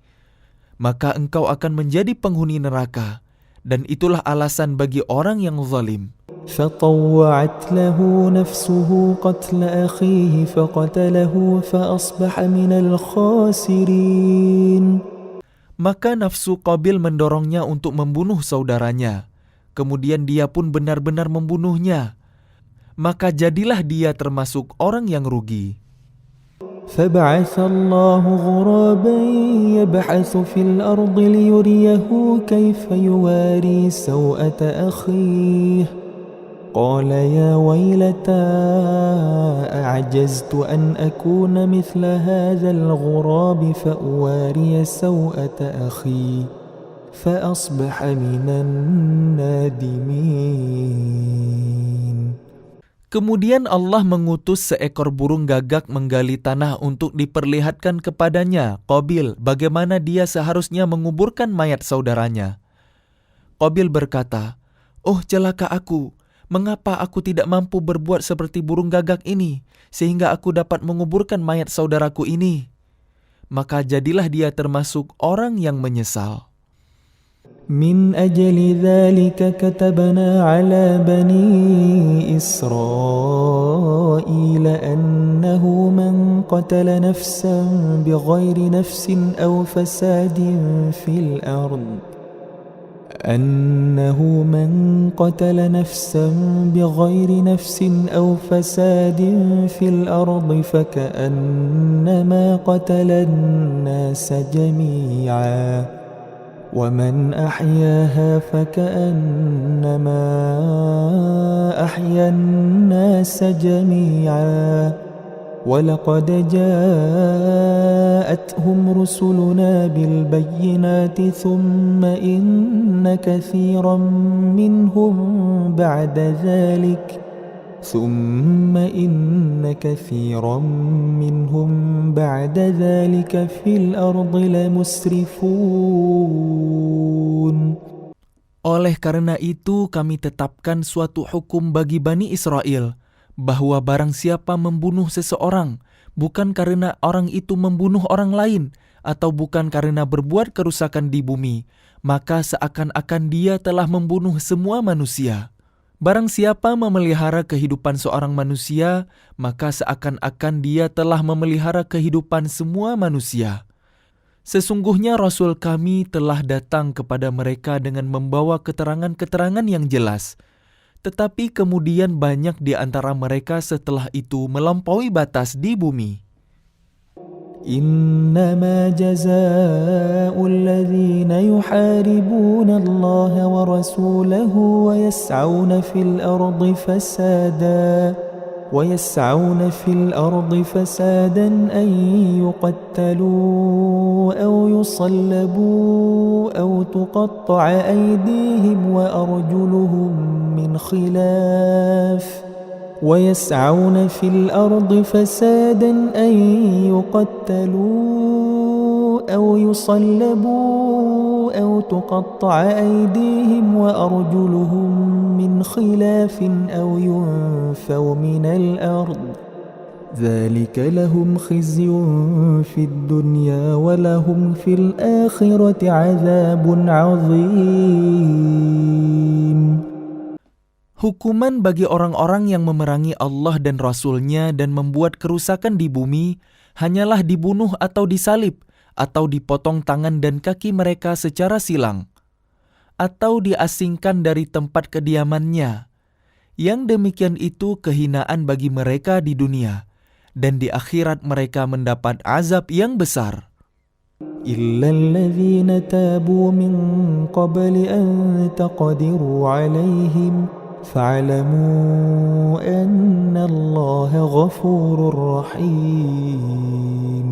Maka engkau akan menjadi penghuni neraka, dan itulah alasan bagi orang yang zalim. فطوعت له نفسه قتل أخيه فقتله فأصبح من الخاسرين. Maka nafsu Qabil mendorongnya untuk membunuh saudaranya. Kemudian dia pun benar-benar membunuhnya. Maka jadilah dia termasuk orang yang rugi. فبعث الله غرابا يبحث في الأرض ليريه كيف يواري سوءة أخيه قال يا ويلتى أعجزت أن أكون مثل هذا الغراب فأواري سوءة أخي فأصبح من النادمين. Kemudian Allah mengutus seekor burung gagak menggali tanah untuk diperlihatkan kepadanya, Qabil, bagaimana dia seharusnya menguburkan mayat saudaranya. Qabil berkata, "Oh celaka aku, mengapa aku tidak mampu berbuat seperti burung gagak ini, sehingga aku dapat menguburkan mayat saudaraku ini?" Maka jadilah dia termasuk orang yang menyesal. من أجل ذلك كتبنا على بني إسرائيل أنه من قتل نفسا بغير نفس أو فساد في الأرض فكأنما قتل الناس جميعا ومن أحياها فكأنما أحيا الناس جميعا ولقد جاءتهم رسلنا بالبينات ثم إن كثيرا منهم بعد ذلك في الأرض لمسرفون. Oleh karena itu kami tetapkan suatu hukum bagi Bani Israel, bahwa barang siapa membunuh seseorang, bukan karena orang itu membunuh orang lain, atau bukan karena berbuat kerusakan di bumi, maka seakan-akan dia telah membunuh semua manusia. Barang siapa memelihara kehidupan seorang manusia, maka seakan-akan dia telah memelihara kehidupan semua manusia. Sesungguhnya Rasul kami telah datang kepada mereka dengan membawa keterangan-keterangan yang jelas. Tetapi kemudian banyak di antara mereka setelah itu melampaui batas di bumi. إنما جزاء الذين يحاربون الله ورسوله ويسعون في الأرض فسادا أن يقتلوا أو يصلبوا أو تقطع أيديهم وأرجلهم من خلاف ويسعون في الأرض فسادا أن يقتلوا أو يصلبوا أو تقطع أيديهم وأرجلهم من خلاف أو ينفوا من الأرض ذلك لهم خزي في الدنيا ولهم في الآخرة عذاب عظيم. Hukuman bagi orang-orang yang memerangi Allah dan Rasul-Nya dan membuat kerusakan di bumi hanyalah dibunuh atau disalib, atau dipotong tangan dan kaki mereka secara silang, atau diasingkan dari tempat kediamannya. Yang demikian itu kehinaan bagi mereka di dunia, dan di akhirat mereka mendapat azab yang besar. إلا الذين تابوا من قبل أن تقدروا عليهم فاعلموا أن الله غفور رحيم.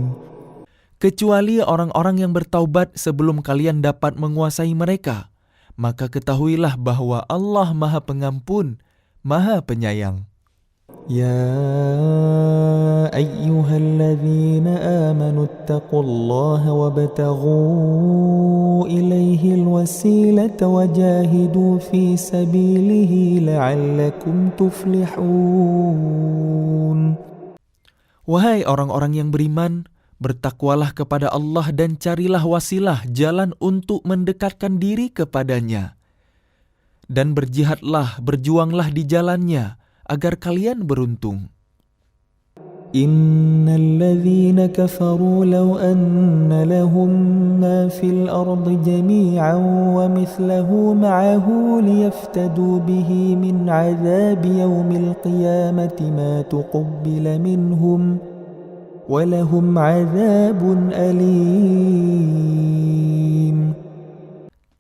Kecuali orang-orang yang bertaubat sebelum kalian dapat menguasai mereka, maka ketahuilah bahwa Allah Maha Pengampun, Maha Penyayang. يا أيها الذين آمنوا اتقوا الله وابتغوا إليه الوسيلة وجاهدوا في سبيله لعلكم تفلحون. Wahai orang-orang yang beriman, bertakwalah kepada Allah dan carilah wasilah jalan untuk mendekatkan diri kepadanya. Dan berjihadlah, berjuanglah di jalannya, agar kalian beruntung. Innal ladzina kafaru law anna lahum ma fil ardi jami'an wa mithluhu ma'ahu liyaftadu bihi min 'adzabi yaumil qiyamati ma tuqabbala minhum wa lahum 'adzabun alim.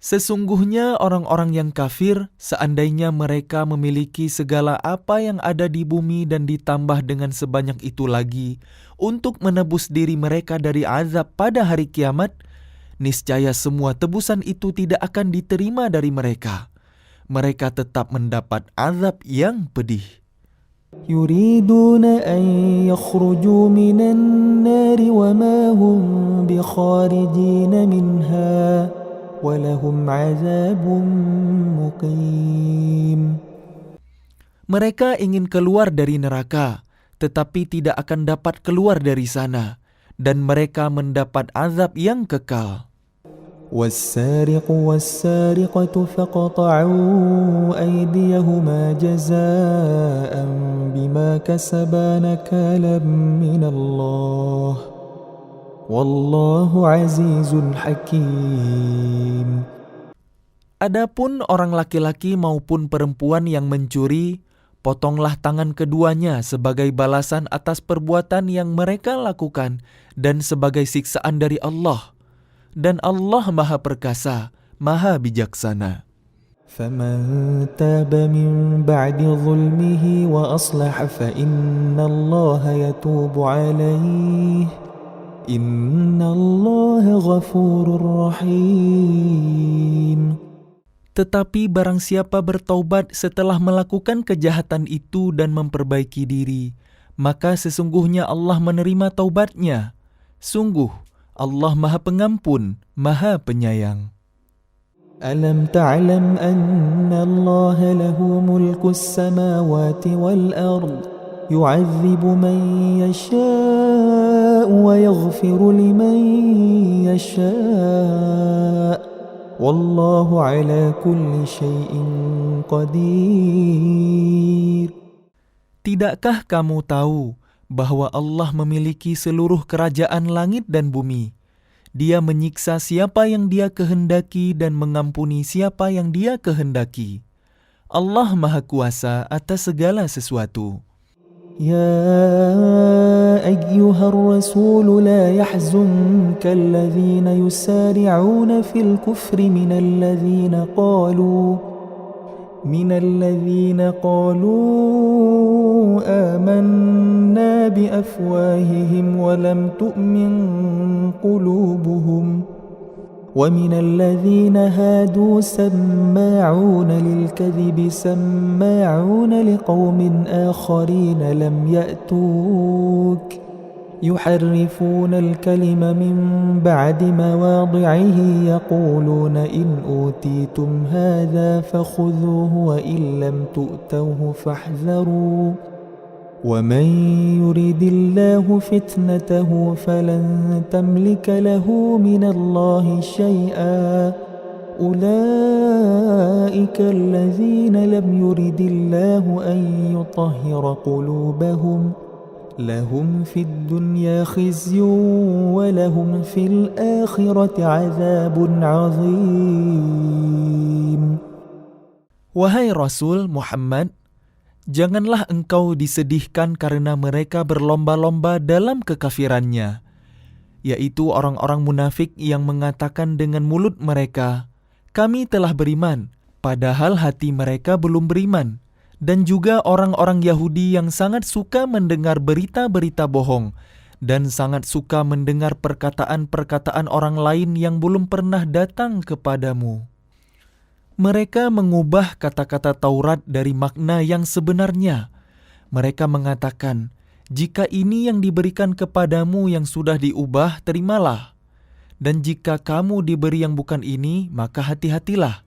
Sesungguhnya orang-orang yang kafir, seandainya mereka memiliki segala apa yang ada di bumi dan ditambah dengan sebanyak itu lagi, untuk menebus diri mereka dari azab pada hari kiamat, niscaya semua tebusan itu tidak akan diterima dari mereka. Mereka tetap mendapat azab yang pedih. Yuriduna an yakhruju minan nari wa ma hum bikharijina minha walahum azabun muqim. Mereka ingin keluar dari neraka, tetapi tidak akan dapat keluar dari sana, dan mereka mendapat azab yang kekal. وَالسَّارِقُ وَالسَّارِقَةُ فَقَطَعُوا أَيْدِيَهُمَا جَزَاءً بِمَا كَسَبَا نَكَالًا مِنَ اللَّهِ وَاللَّهُ عَزِيزٌ حَكِيمٌ. Adapun orang laki-laki maupun perempuan yang mencuri, potonglah tangan keduanya sebagai balasan atas perbuatan yang mereka lakukan dan sebagai siksaan dari Allah. Dan Allah Maha Perkasa, Maha Bijaksana. فَمَنْ تَابَ مِنْ بَعْدِ ظُلْمِهِ وَأَصْلَحَ فَإِنَّ اللَّهَ يَتُوبُ عَلَيْهِ إِنَّ اللَّهَ غَفُورٌ رَحِيمٌ. Tetapi barang siapa bertaubat setelah melakukan kejahatan itu dan memperbaiki diri, maka sesungguhnya Allah menerima taubatnya. Sungguh, Allah Maha Pengampun, Maha Penyayang. Alam ta'lam anna Allah lahu mulku as-samawati wal ard yu'adzibu man yasha'u wa yaghfiru liman yasha' wallahu ala kulli syai'in qadir. Tidakkah kamu tahu bahwa Allah memiliki seluruh kerajaan langit dan bumi? Dia menyiksa siapa yang Dia kehendaki dan mengampuni siapa yang Dia kehendaki. Allah Maha Kuasa atas segala sesuatu. يا أيها الرسول لا يحزنك الذين يسارعون في الكفر من الذين قالوا آمنا بأفواههم ولم تؤمن قلوبهم ومن الذين هادوا سماعون للكذب سماعون لقوم آخرين لم يأتوك يحرفون الكلم من بعد مواضعه يقولون إن أوتيتم هذا فخذوه وإن لم تؤتوه فاحذروا ومن يريد الله فتنته فلن تملك له من الله شيئا أولئك الذين لم يرد الله أن يطهر قلوبهم لهم في الدنيا خزي ولهم في الآخرة عذاب عظيم. Wahai Rasul Muhammad, janganlah engkau disedihkan karena mereka berlomba-lomba dalam kekafirannya, yaitu orang-orang munafik yang mengatakan dengan mulut mereka, kami telah beriman, padahal hati mereka belum beriman. Dan juga orang-orang Yahudi yang sangat suka mendengar berita-berita bohong dan sangat suka mendengar perkataan-perkataan orang lain yang belum pernah datang kepadamu. Mereka mengubah kata-kata Taurat dari makna yang sebenarnya. Mereka mengatakan, jika ini yang diberikan kepadamu yang sudah diubah, terimalah. Dan jika kamu diberi yang bukan ini, maka hati-hatilah.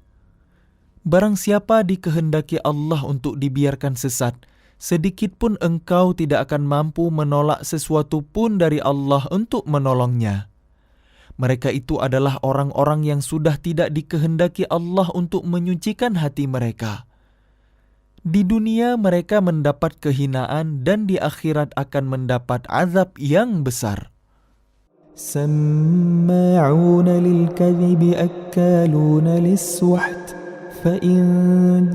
Barang siapa dikehendaki Allah untuk dibiarkan sesat, sedikit pun engkau tidak akan mampu menolak sesuatu pun dari Allah untuk menolongnya. Mereka itu adalah orang-orang yang sudah tidak dikehendaki Allah untuk menyucikan hati mereka. Di dunia mereka mendapat kehinaan dan di akhirat akan mendapat azab yang besar. سماعون للكذب أكالون للسحت فإن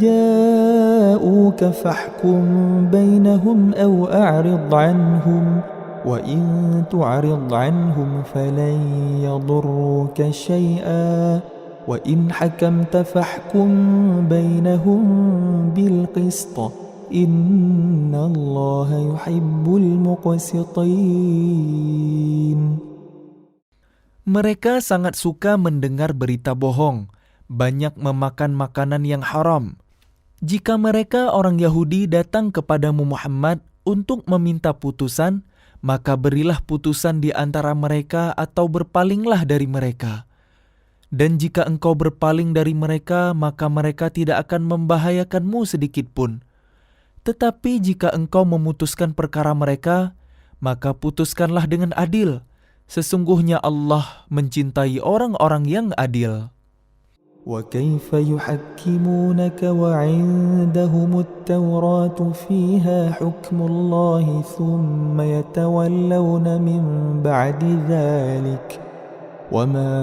جاءوك فاحكم بينهم أو أعرض عنهم وإن تعرض عنهم فلن يضروك شيئا وإن حكمت فاحكم بينهم بالقسط إن الله يحب المقسطين. Mereka sangat suka mendengar berita bohong, banyak memakan makanan yang haram. Jika mereka orang Yahudi datang kepadamu Muhammad untuk meminta putusan, maka berilah putusan di antara mereka atau berpalinglah dari mereka. Dan jika engkau berpaling dari mereka, maka mereka tidak akan membahayakanmu sedikit pun. Tetapi jika engkau memutuskan perkara mereka, maka putuskanlah dengan adil. Sesungguhnya Allah mencintai orang-orang yang adil. وكيف يحكمونك وعندهم التوراة فيها حكم الله ثم يتولون من بعد ذلك وما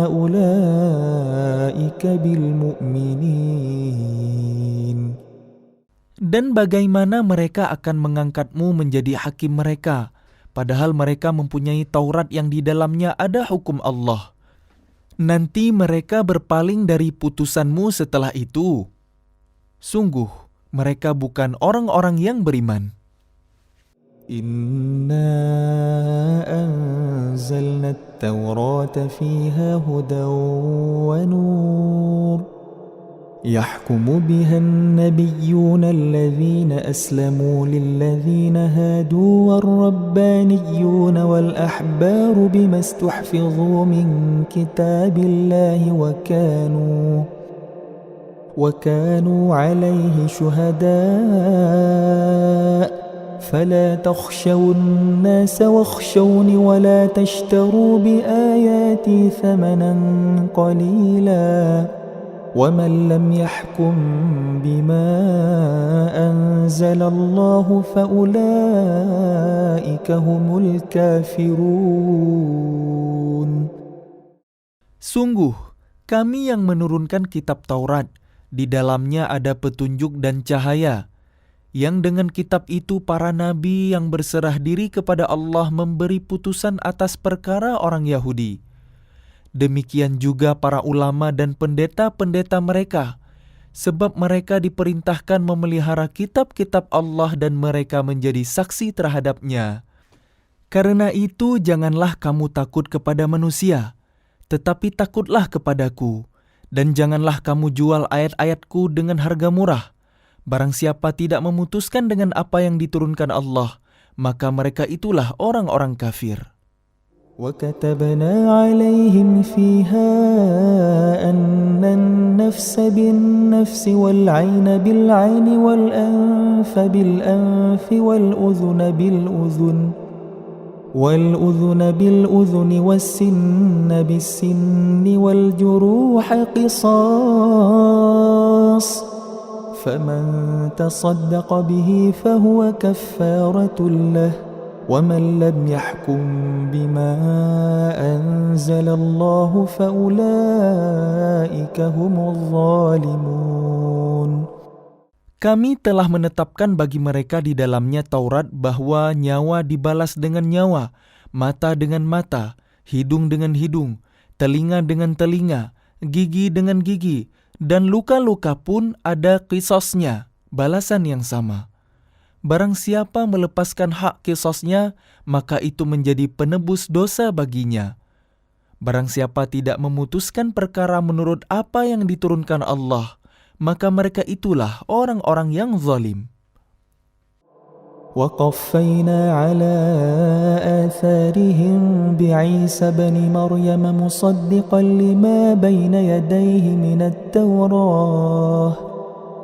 أولئك بالمؤمنين. Dan bagaimana mereka akan mengangkatmu menjadi hakim mereka, padahal mereka mempunyai Taurat yang di dalamnya ada hukum Allah. Nanti mereka berpaling dari putusanmu setelah itu. Sungguh, mereka bukan orang-orang yang beriman. Inna anzalna at-taurata fiha hudan wa nur يحكم بها النبيون الذين أسلموا للذين هادوا والربانيون والأحبار بما استحفظوا من كتاب الله وكانوا عليه شهداء فلا تخشوا الناس واخشون ولا تشتروا بآياتي ثمنا قليلا ومن لم يحكم بما أنزل الله فأولئك هم الكافرون. Sungguh, kami yang menurunkan kitab Taurat, di dalamnya ada petunjuk dan cahaya. yang dengan kitab itu para nabi yang berserah diri kepada Allah memberi putusan atas perkara orang Yahudi. Demikian juga para ulama dan pendeta-pendeta mereka, sebab mereka diperintahkan memelihara kitab-kitab Allah dan mereka menjadi saksi terhadapnya. Karena itu janganlah kamu takut kepada manusia, tetapi takutlah kepadaku, dan janganlah kamu jual ayat-ayatku dengan harga murah. Barang siapa tidak memutuskan dengan apa yang diturunkan Allah, maka mereka itulah orang-orang kafir. وَكَتَبْنَا عَلَيْهِمْ فِيهَا أَنَّ النَّفْسَ بِالنَّفْسِ وَالْعَيْنَ بِالْعَيْنِ وَالْأَنْفَ بِالْأَنْفِ وَالْأُذُنَ بِالْأُذُنِ وَالسِّنَّ بِالسِّنِّ وَالْجُرُوحَ قِصَاصٌ فَمَنْ تَصَدَّقَ بِهِ فَهُوَ كَفَّارَةٌ لَهُ وَمَنْ لَمْ يَحْكُمْ بِمَا أَنْزَلَ اللَّهُ فَأُولَئِكَ هُمُ الظَّالِمُونَ. Kami telah menetapkan bagi mereka di dalamnya Taurat bahwa nyawa dibalas dengan nyawa, mata dengan mata, hidung dengan hidung, telinga dengan telinga, gigi dengan gigi, dan luka-luka pun ada qisasnya, balasan yang sama. Barang siapa melepaskan hak qisasnya, maka itu menjadi penebus dosa baginya. Barang siapa tidak memutuskan perkara menurut apa yang diturunkan Allah, maka mereka itulah orang-orang yang zalim. وَقَفَّيْنَا عَلَى آثَارِهِمْ بِعِيسَى بْنِ مَرْيَمَ مُصَدِّقًا لِمَا بَيْنَ يَدَيْهِ مِنَ التَّوْرَاةِ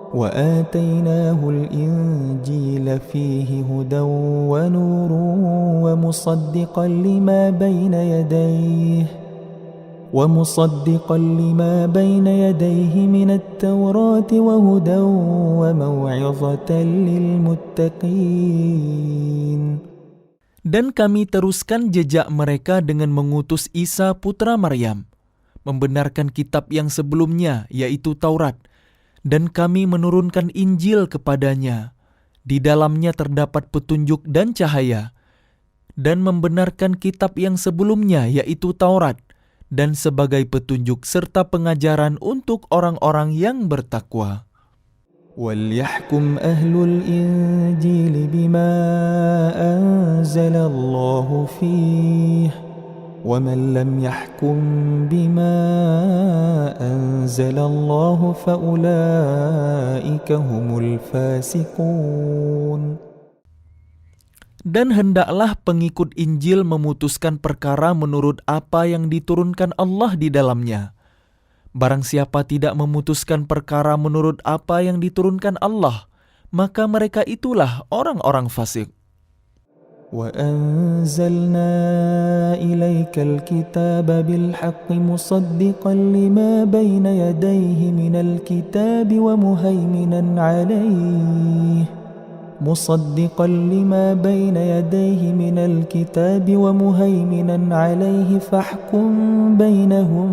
وَآتَيْنَاهُ الْإِنْجِيلَ فِيهِ هُدًى وَنُورٌ وَمُصَدِّقًا لِمَا بَيْنَ يَدَيْهِ مِنَ التَّوْرَاةِ وَهُدًى وَمَوْعِظَةً لِلْمُتَّقِينَ. Dan kami teruskan jejak mereka dengan mengutus Isa putra Maryam, membenarkan kitab yang sebelumnya, yaitu Taurat, dan kami menurunkan Injil kepadanya. Di dalamnya terdapat petunjuk dan cahaya, dan membenarkan kitab yang sebelumnya, yaitu Taurat, dan sebagai petunjuk serta pengajaran untuk orang-orang yang bertakwa. وَلْيَحْكُمْ أَهْلُ الْإِنْجِيلِ بِمَا أَنْزَلَ اللَّهُ فِيهِ وَمَنْ لَمْ يَحْكُمْ بِمَا أَنْزَلَ اللَّهُ فَأُولَئِكَ هُمُ الْفَاسِقُونَ. Dan hendaklah pengikut Injil memutuskan perkara menurut apa yang diturunkan Allah di dalamnya. Barang siapa tidak memutuskan perkara menurut apa yang diturunkan Allah, maka mereka itulah orang-orang fasik. وَأَنزَلْنَا إِلَيْكَ الْكِتَابَ بِالْحَقِّ مُصَدِّقًا لِمَا بَيْنَ يَدَيْهِ مِنَ الْكِتَابِ وَمُهَيْمِنًا عَلَيْهِ فَاحْكُم بَيْنَهُم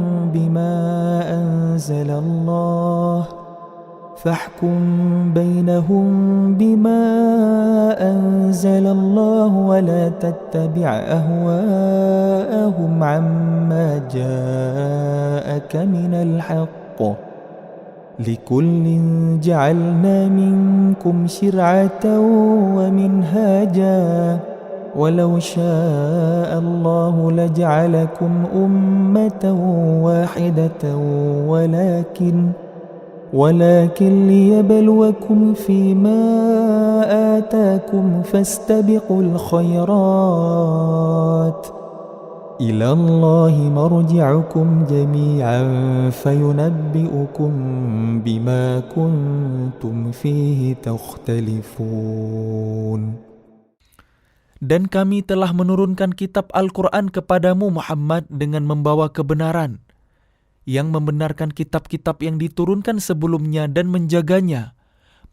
بِمَا أَنزَلَ اللَّهُ وَلَا تَتَّبِعْ أَهْوَاءَهُمْ عَمَّا جَاءَكَ مِنَ الْحَقِّ لِكُلٍّ جَعَلْنَا مِنكُمْ شِرْعَةً وَمِنْهَاجًا وَلَوْ شَاءَ اللَّهُ لَجَعَلَكُمْ أُمَّةً وَاحِدَةً ولكن ليبلوكم فيما آتاكم فاستبقوا الخيرات إلى الله مرجعكم جميعا فينبئكم بما كنتم فيه تختلفون. Dan kami telah menurunkan kitab Al-Quran kepadamu Muhammad dengan membawa kebenaran, yang membenarkan kitab-kitab yang diturunkan sebelumnya dan menjaganya.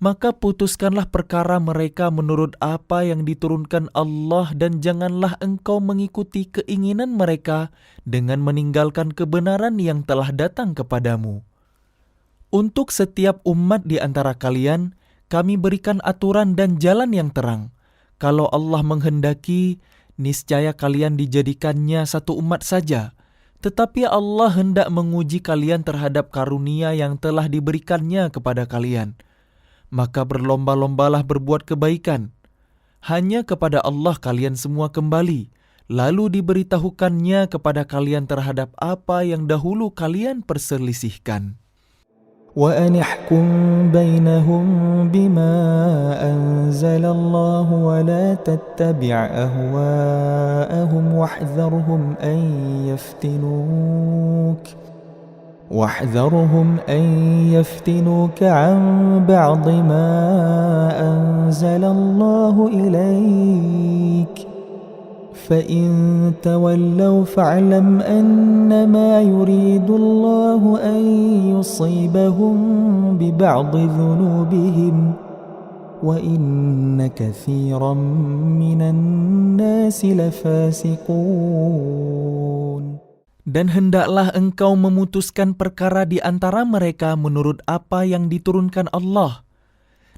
Maka putuskanlah perkara mereka menurut apa yang diturunkan Allah, dan janganlah engkau mengikuti keinginan mereka dengan meninggalkan kebenaran yang telah datang kepadamu. Untuk setiap umat di antara kalian, kami berikan aturan dan jalan yang terang. Kalau Allah menghendaki, niscaya kalian dijadikannya satu umat saja. Tetapi Allah hendak menguji kalian terhadap karunia yang telah diberikannya kepada kalian. Maka berlomba-lombalah berbuat kebaikan. Hanya kepada Allah kalian semua kembali. Lalu diberitahukannya kepada kalian terhadap apa yang dahulu kalian perselisihkan. وأن احكم بينهم بما أنزل الله ولا تتبع أهواءهم واحذرهم أن يفتنوك عن بعض ما أنزل الله إليك فإن تولوا فاعلم أنما يريد الله أن يصيبهم ببعض ذنوبهم وإن كثيرا من الناس لفاسقون. Dan hendaklah engkau memutuskan perkara di antara mereka menurut apa yang diturunkan Allah.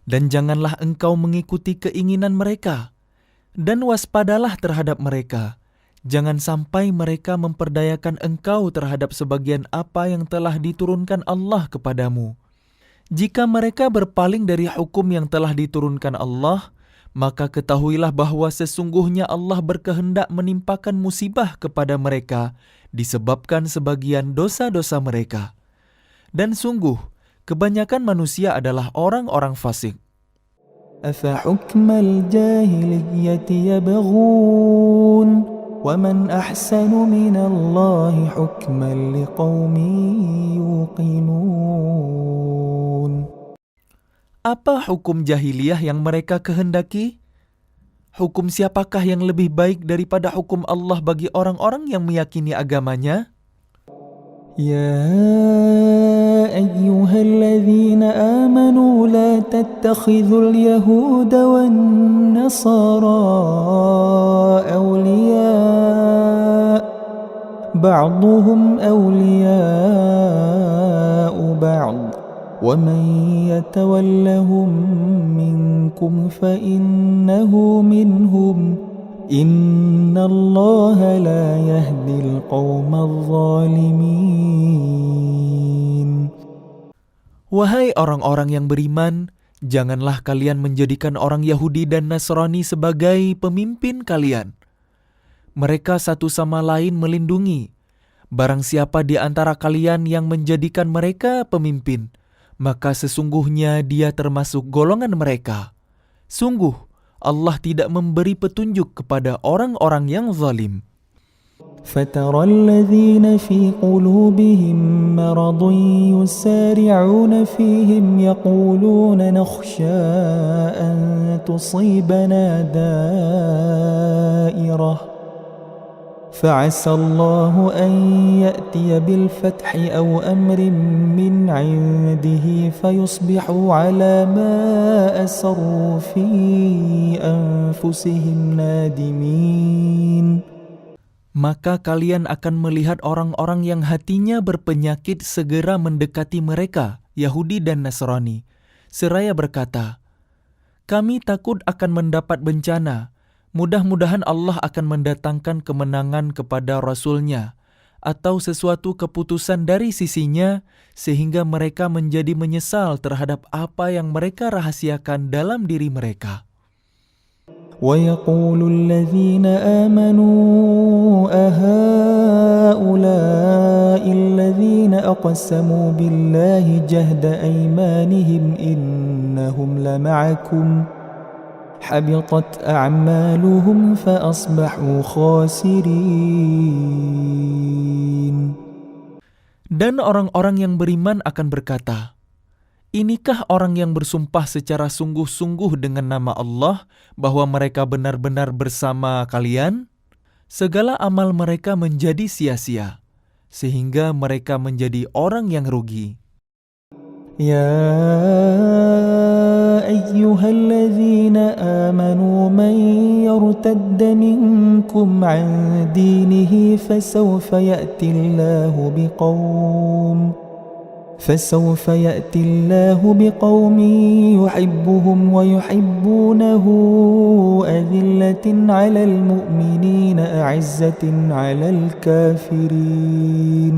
Dan janganlah engkau mengikuti keinginan mereka. Dan waspadalah terhadap mereka. Jangan sampai mereka memperdayakan engkau terhadap sebagian apa yang telah diturunkan Allah kepadamu. Jika mereka berpaling dari hukum yang telah diturunkan Allah, maka ketahuilah bahwa sesungguhnya Allah berkehendak menimpakan musibah kepada mereka disebabkan sebagian dosa-dosa mereka. Dan sungguh, kebanyakan manusia adalah orang-orang fasik. أفحكم الجاهلية يبغون ومن أحسن من الله حكما لقوم يوقنون. Apa hukum jahiliyah yang mereka kehendaki? Hukum siapakah yang lebih baik daripada hukum Allah bagi orang-orang yang meyakini agamanya? يا أيها الذين آمنوا لا تتخذوا اليهود والنصارى أولياء بعضهم أولياء بعض ومن يتولهم منكم فإنه منهم إن الله لا يهدي القوم الظالمين. Wahai orang-orang yang beriman, janganlah kalian menjadikan orang Yahudi dan Nasrani sebagai pemimpin kalian. Mereka satu sama lain melindungi. Barang siapa di antara kalian yang menjadikan mereka pemimpin, maka sesungguhnya dia termasuk golongan mereka. Sungguh, Allah tidak memberi petunjuk kepada orang-orang yang zalim. فترى الذين في قلوبهم مرض يسارعون فيهم يقولون نخشى أن تصيبنا دائرة فعسى الله أن يأتي بالفتح أو أمر من عنده فيصبحوا على ما أسروا في أنفسهم نادمين. Maka kalian akan melihat orang-orang yang hatinya berpenyakit segera mendekati mereka, Yahudi dan Nasrani, seraya berkata, kami takut akan mendapat bencana. Mudah-mudahan Allah akan mendatangkan kemenangan kepada Rasul-Nya atau sesuatu keputusan dari sisinya sehingga mereka menjadi menyesal terhadap apa yang mereka rahasiakan dalam diri mereka. وَيَقُولُ الَّذِينَ آمَنُوا أَهَؤُلَاءِ الَّذِينَ أَقْسَمُوا بِاللَّهِ جَهْدَ أَيْمَانِهِمْ إِنَّهُمْ لَمَعَكُمْ حبطت أعمالهم فأصبحوا خاسرين. Dan orang-orang yang beriman akan berkata, inikah orang yang bersumpah secara sungguh-sungguh dengan nama Allah bahwa mereka benar-benar bersama kalian? Segala amal mereka menjadi sia-sia, sehingga mereka menjadi orang yang rugi. يا أيها الذين آمنوا من يرتد منكم عن دينه فسوف يأتي الله فسوف يأتي الله بقوم يحبهم ويحبونه أذلة على المؤمنين أعزة على الكافرين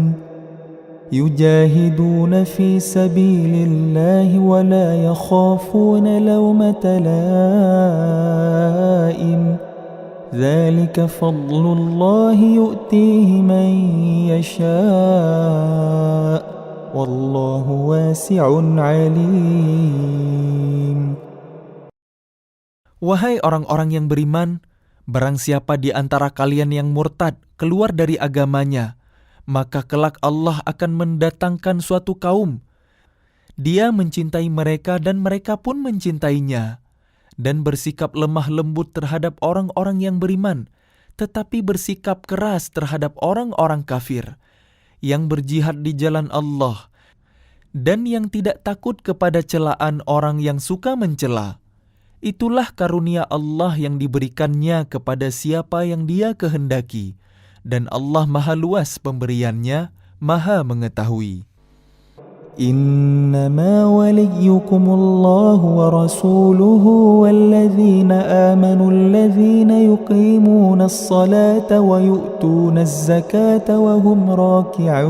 يجاهدون في سبيل الله ولا يخافون لومة لائم ذلك فضل الله يؤتيه من يشاء والله واسع عليم. Wahai orang-orang yang beriman, barang siapa di antara kalian yang murtad keluar dari agamanya, maka kelak Allah akan mendatangkan suatu kaum. Dia mencintai mereka dan mereka pun mencintainya, dan bersikap lemah lembut terhadap orang-orang yang beriman, tetapi bersikap keras terhadap orang-orang kafir, yang berjihad di jalan Allah, dan yang tidak takut kepada celaan orang yang suka mencela. Itulah karunia Allah yang diberikannya kepada siapa yang Dia kehendaki, dan Allah Maha Luas pemberiannya, Maha mengetahui. إنما وليكم الله ورسوله والذين آمنوا الذين يقيمون الصلاة ويؤتون الزكاة وهم راكعون.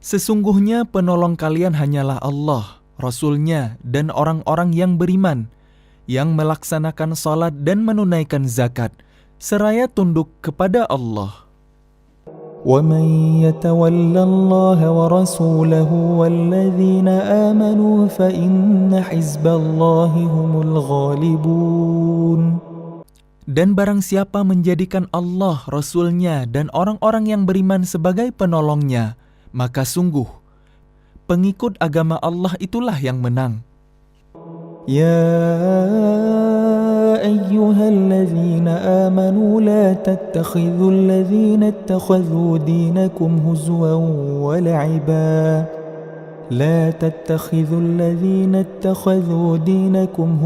Sesungguhnya penolong kalian hanyalah Allah, Rasul-Nya, dan orang-orang yang beriman, yang melaksanakan salat dan menunaikan zakat, seraya tunduk kepada Allah. وَمَنْ يَتَوَلَّ اللَّهَ وَرَسُولَهُ وَالَّذِينَ آمَنُوا فَإِنَّ حِزْبَ اللَّهِ هُمُ الْغَالِبُونَ. Dan barang siapa menjadikan Allah, Rasul-Nya, dan orang-orang yang beriman sebagai penolongnya, maka sungguh, pengikut agama Allah itulah yang menang. يا أيها الذين آمنوا لا تتخذوا الذين اتخذوا دينكم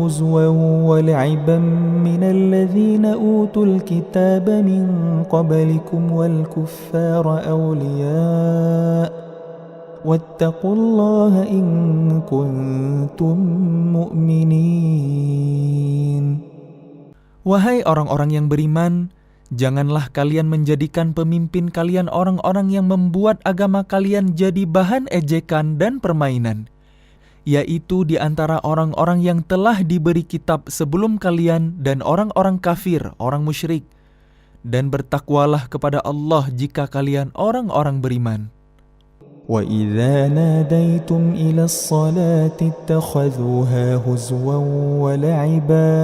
هزوا ولعبا من الذين أوتوا الكتاب من قبلكم والكفار أولياء واتقوا الله إن كنتم مؤمنين. Wahai orang-orang yang beriman, janganlah kalian menjadikan pemimpin kalian orang-orang yang membuat agama kalian jadi bahan ejekan dan permainan, yaitu di antara orang-orang yang telah diberi kitab sebelum kalian dan orang-orang kafir, orang musyrik. Dan bertakwalah kepada Allah jika kalian orang-orang beriman. وَإِذَا نَادَيْتُمْ إِلَى الصَّلَاةِ اتَّخَذُوهَا هُزُوًا وَلَعِبًا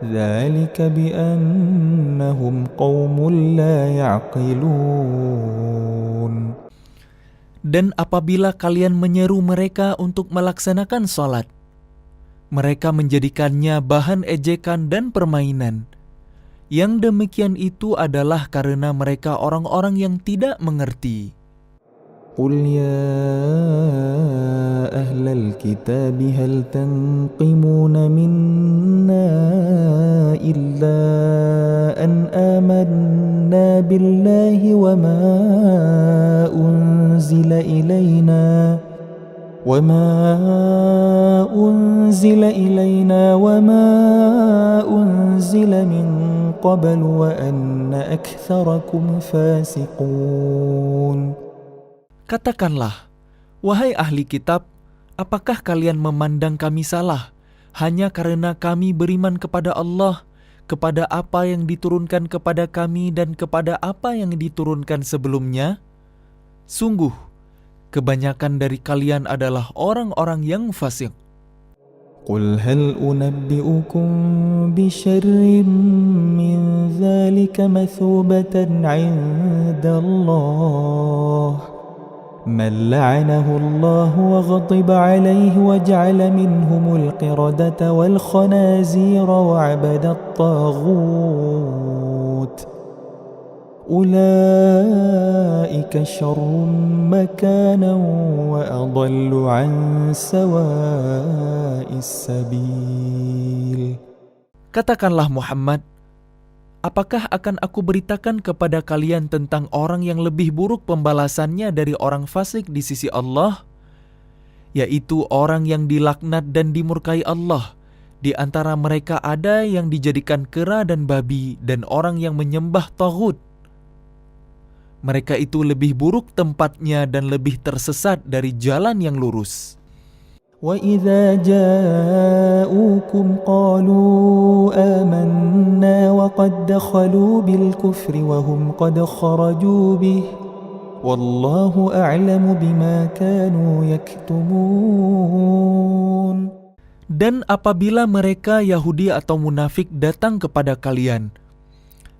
ذَلِكَ بِأَنَّهُمْ قَوْمٌ لَا يَعْقِلُونَ. Dan apabila kalian menyeru mereka untuk melaksanakan salat, mereka menjadikannya bahan ejekan dan permainan. Yang demikian itu adalah karena mereka orang-orang yang tidak mengerti. قُلْ يَا أَهْلَ الْكِتَابِ هَلْ تَنْقِمُونَ مِنَّا إِلَّا أَنْ آمَنَّا بِاللَّهِ وَمَا أُنْزِلَ إِلَيْنَا وَمَا أُنْزِلَ مِنْ قَبْلُ وَأَنَّ أَكْثَرَكُمْ فَاسِقُونَ. Katakanlah, wahai ahli kitab, apakah kalian memandang kami salah hanya karena kami beriman kepada Allah, kepada apa yang diturunkan kepada kami dan kepada apa yang diturunkan sebelumnya? Sungguh, kebanyakan dari kalian adalah orang-orang yang fasik. قُلْ هَلْ أُنَبِّئُكُمْ بِشَرٍّ مِّن ذَلِكَ مَثُوبَةً عِندَ اللَّهِ مَنْ لَعَنَهُ اللَّهُ وَغَضِبَ عَلَيْهِ وَجَعَلَ مِنْهُمُ الْقِرَدَةَ وَالْخَنَازِيرَ وَعَبَدَ الطَّاغُوتَ أُولَئِكَ شَرٌّ مَكَانًا وَأَضَلُّ عَنْ سَوَاءِ السَّبِيلِ. Katakanlah Muhammad, apakah akan aku beritakan kepada kalian tentang orang yang lebih buruk pembalasannya dari orang fasik di sisi Allah? Yaitu orang yang dilaknat dan dimurkai Allah. Di antara mereka ada yang dijadikan kera dan babi dan orang yang menyembah taghut. Mereka itu lebih buruk tempatnya dan lebih tersesat dari jalan yang lurus. وَإِذَا جَاءُوكُمْ قَالُوا آمَنَّا وَقَدْ دَخَلُوا بِالْكُفْرِ وَهُمْ قَدْ خَرَجُوا بِهِ وَاللَّهُ أَعْلَمُ بِمَا كَانُوا يَكْتُمُونَ. Dan apabila mereka Yahudi atau munafik datang kepada kalian,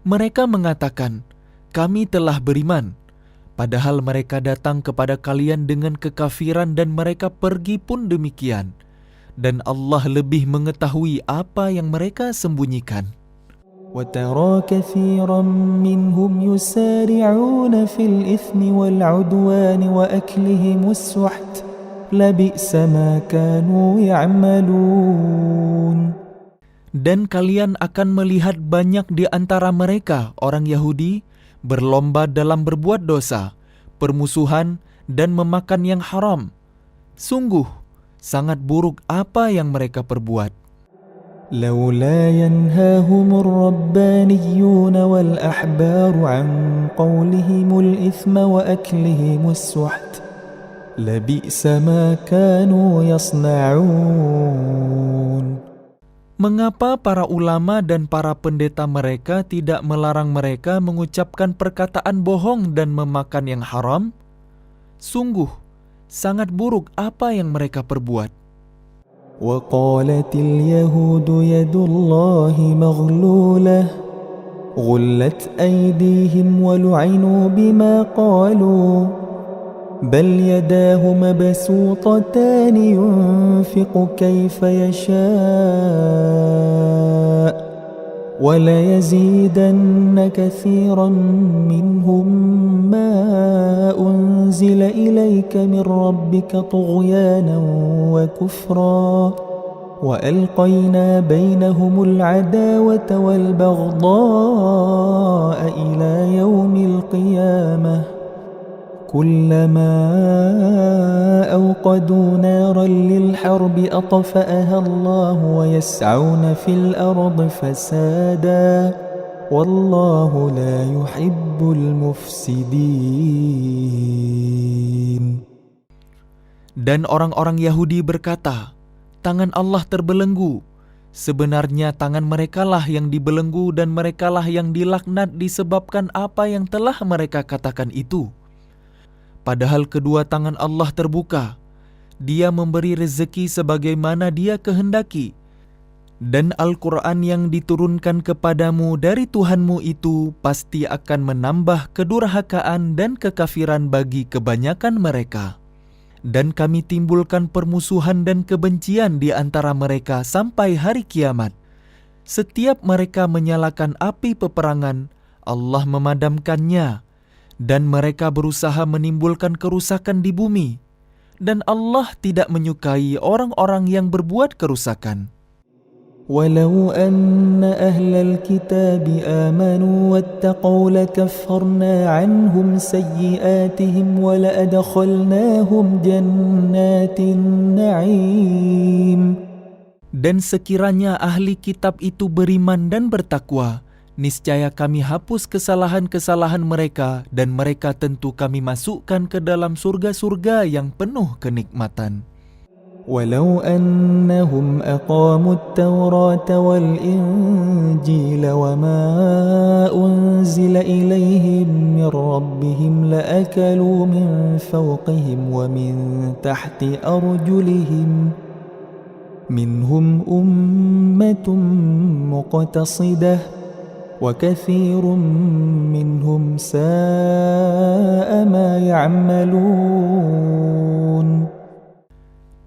mereka mengatakan, kami telah beriman. Padahal mereka datang kepada kalian dengan kekafiran dan mereka pergi pun demikian. Dan Allah lebih mengetahui apa yang mereka sembunyikan. وَتَرَى كَثِيرًا مِّنْهُمْ يُسَارِعُونَ فِي الْإِثْمِ وَالْعُدْوَانِ وَأَكْلِهِمُ السُّحْتَ لَبِئْسَ مَا كَانُوا يَعْمَلُونَ. Dan kalian akan melihat banyak di antara mereka, orang Yahudi, berlomba dalam berbuat dosa, permusuhan, dan memakan yang haram. Sungguh, sangat buruk apa yang mereka perbuat. لولا ينهاهم الربانيون والأحبار عن قولهم الإثم وأكلهم السحت لبئس ما كانوا يصنعون. Mengapa para ulama dan para pendeta mereka tidak melarang mereka mengucapkan perkataan bohong dan memakan yang haram? Sungguh, sangat buruk apa yang mereka perbuat. وقالت اليهود يد الله مغلولة غلت أيديهم ولعنوا بما قالوا بل يداه مبسوطتان ينفق كيف يشاء وليزيدن كثيرا منهم ما أنزل إليك من ربك طغيانا وكفرا وألقينا بينهم العداوة والبغضاء إلى يوم القيامة كلما أوقدوا نارا للحرب أطفأها الله ويسعون في الأرض فسادا والله لا يحب المفسدين. Dan orang-orang Yahudi berkata, tangan Allah terbelenggu. Sebenarnya tangan merekalah yang dibelenggu dan merekalah yang dilaknat disebabkan apa yang telah mereka katakan itu. Padahal kedua tangan Allah terbuka. Dia memberi rezeki sebagaimana Dia kehendaki. Dan Al-Quran yang diturunkan kepadamu dari Tuhanmu itu pasti akan menambah kedurhakaan dan kekafiran bagi kebanyakan mereka. Dan kami timbulkan permusuhan dan kebencian di antara mereka sampai hari kiamat. Setiap mereka menyalakan api peperangan, Allah memadamkannya. Dan mereka berusaha menimbulkan kerusakan di bumi. Dan Allah tidak menyukai orang-orang yang berbuat kerusakan. ولو أن أهل الكتاب آمنوا واتقوا لكفرنا عنهم سيئاتهم ولأدخلناهم جنات النعيم. Dan sekiranya ahli kitab itu beriman dan bertakwa, niscaya kami hapus kesalahan-kesalahan mereka dan mereka tentu kami masukkan ke dalam surga-surga yang penuh kenikmatan. ولو أنهم أقاموا التوراة والإنجيل وما أنزل إليهم من ربهم لأكلوا من فوقهم ومن تحت أرجلهم منهم أمة مقتصدة وكثير منهم ساء ما يعملون.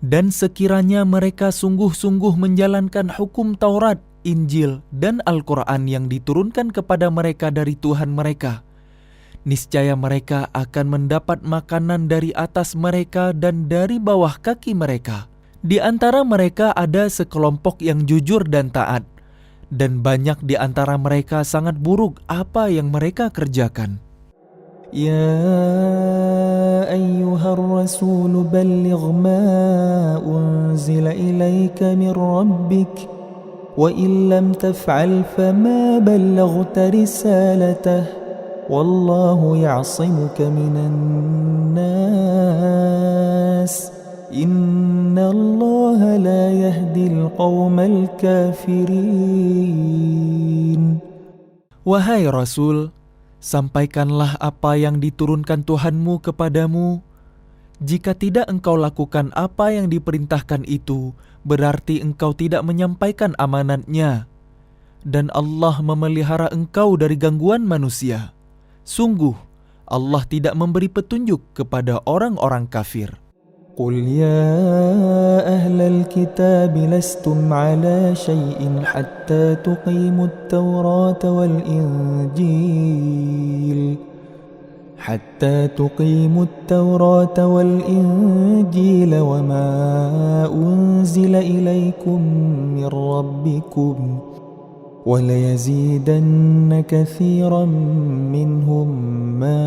Dan sekiranya mereka sungguh-sungguh menjalankan hukum Taurat, Injil, dan Al-Quran yang diturunkan kepada mereka dari Tuhan mereka, niscaya mereka akan mendapat makanan dari atas mereka dan dari bawah kaki mereka. Di antara mereka ada sekelompok yang jujur dan taat, dan banyak di antara mereka sangat buruk apa yang mereka kerjakan. يا أيها الرسول بلغ ما أنزل إليك من ربك وإن لم تفعل فما بلغت رسالته والله يعصمك من الناس إن الله لا يهدي القوم الكافرين. Wahai Rasul, sampaikanlah apa yang diturunkan Tuhanmu kepadamu. Jika tidak engkau lakukan apa yang diperintahkan itu, berarti engkau tidak menyampaikan amanatnya. Dan Allah memelihara engkau dari gangguan manusia. Sungguh, Allah tidak memberi petunjuk kepada orang-orang kafir. قل يا أهل الكتاب لستم على شيء حتى تقيموا التوراة والإنجيل وما أنزل إليكم من ربكم وليزيدن كثيرا منهم ما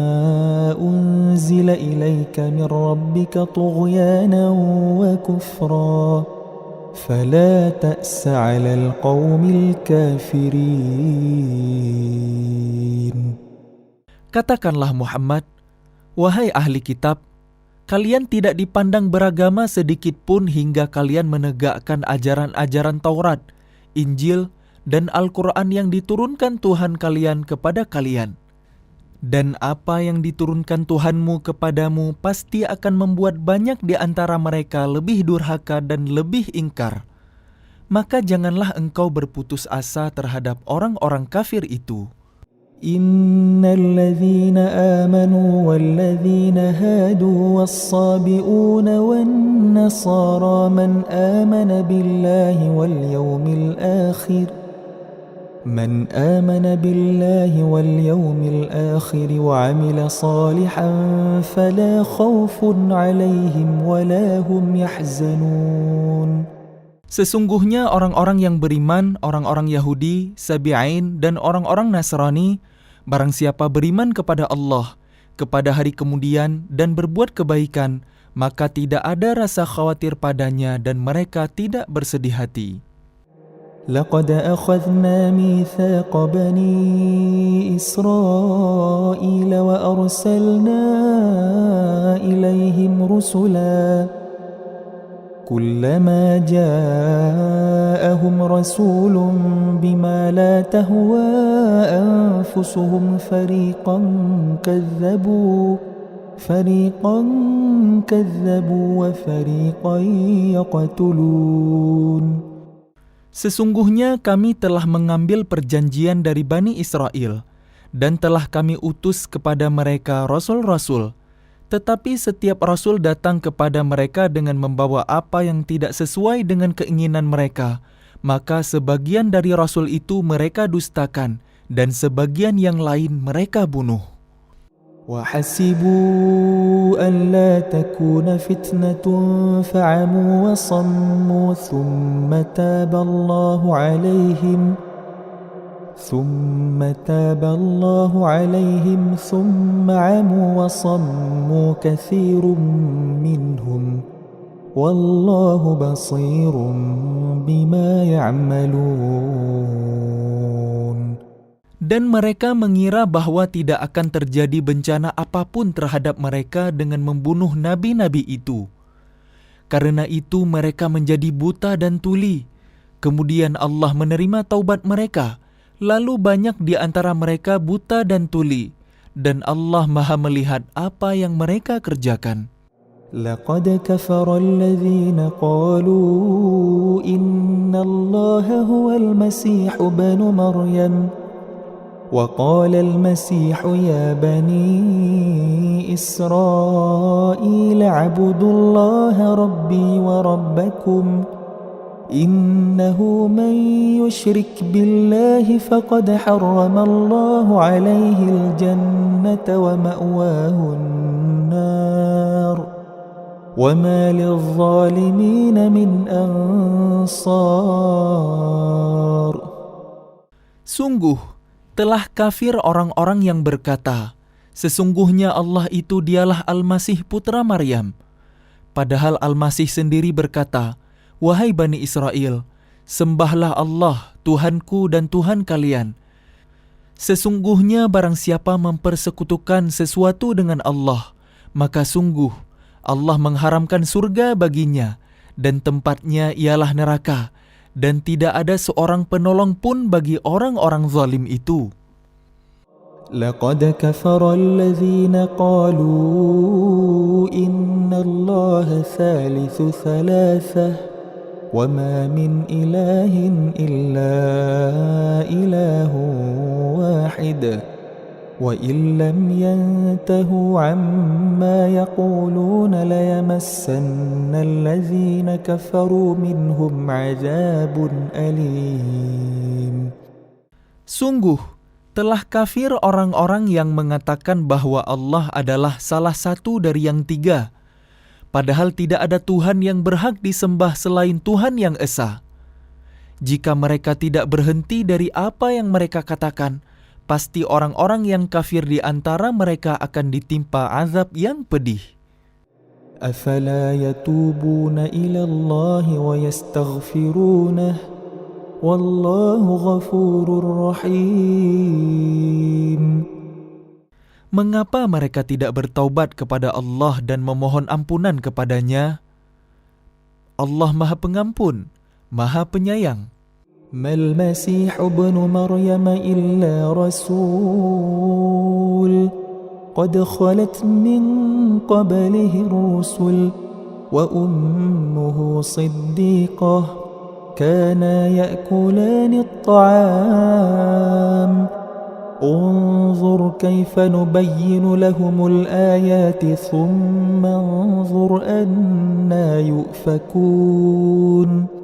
أنزل إليك من ربك طغيانا وكفرا فلا تأس على القوم الكافرين. Katakanlah Muhammad, wahai ahli kitab, kalian tidak dipandang beragama sedikit pun hingga kalian menegakkan ajaran-ajaran Taurat, Injil, dan Al-Quran yang diturunkan Tuhan kalian kepada kalian. Dan apa yang diturunkan Tuhanmu kepadamu pasti akan membuat banyak di antara mereka lebih durhaka dan lebih ingkar. Maka janganlah engkau berputus asa terhadap orang-orang kafir itu. Innal ladzina amanu wal ladzina hadu was sabiun wan nasara man amana billahi wal yawmil akhir من آمن بالله واليوم الآخر وعمل صالحا فلا خوف عليهم ولا هم يحزنون. Sesungguhnya orang-orang yang beriman, orang-orang Yahudi, Sabi'in, dan orang-orang Nasrani, barang siapa beriman kepada Allah, kepada hari kemudian, dan berbuat kebaikan, maka tidak ada rasa khawatir padanya dan mereka tidak bersedih hati. لقد أخذنا ميثاق بني إسرائيل وأرسلنا إليهم رسلا كلما جاءهم رسول بما لا تهوى أنفسهم فريقا كذبوا وفريقا يقتلون. Sesungguhnya kami telah mengambil perjanjian dari Bani Israel, dan telah kami utus kepada mereka rasul-rasul. Tetapi setiap rasul datang kepada mereka dengan membawa apa yang tidak sesuai dengan keinginan mereka. Maka sebagian dari rasul itu mereka dustakan, dan sebagian yang lain mereka bunuh. وحسبوا ألا تكون فتنة فعموا وصموا ثم تاب الله عليهم ثم عموا وصموا كثير منهم والله بصير بما يعملون. Dan mereka mengira bahwa tidak akan terjadi bencana apapun terhadap mereka dengan membunuh nabi-nabi itu. Karena itu mereka menjadi buta dan tuli. Kemudian Allah menerima taubat mereka. Lalu banyak di antara mereka buta dan tuli. Dan Allah Maha melihat apa yang mereka kerjakan. لقد كفر الذين قالوا إن الله هو المسيح ابن مريم وقال المسيح يا بني إسرائيل اعبدوا الله ربي وربكم إنه من يشرك بالله فقد حرم الله عليه الجنة ومأواه النار وما للظالمين من أنصار. Sungguh, telah kafir orang-orang yang berkata, sesungguhnya Allah itu dialah Al-Masih putra Maryam. Padahal Al-Masih sendiri berkata, wahai Bani Israel, sembahlah Allah, Tuhanku dan Tuhan kalian. Sesungguhnya barang siapa mempersekutukan sesuatu dengan Allah, maka sungguh Allah mengharamkan surga baginya, dan tempatnya ialah neraka, dan tidak ada seorang penolong pun bagi orang-orang zalim itu. لقد كفر الذين قالوا إن الله ثالث ثلاثة وما من إله إلا إله واحد وإن لم ينتهوا عما يقولون ليمسن الذين كفروا منهم عذاب أليم. Sungguh, telah kafir orang-orang yang mengatakan bahwa Allah adalah salah satu dari yang tiga, padahal tidak ada Tuhan yang berhak disembah selain Tuhan yang Esa. Jika mereka tidak berhenti dari apa yang mereka katakan, pasti orang-orang yang kafir di antara mereka akan ditimpa azab yang pedih. أفلا يتوبون إلى الله ويستغفرونه والله غفور رحيم. Mengapa mereka tidak bertaubat kepada Allah dan memohon ampunan kepadanya? Allah Maha Pengampun, Maha Penyayang. ما المسيح ابن مريم إلا رسول قد خلت من قبله الرسل وأمه صديقة كانا يأكلان الطعام انظر كيف نبين لهم الآيات ثم انظر أنا يؤفكون.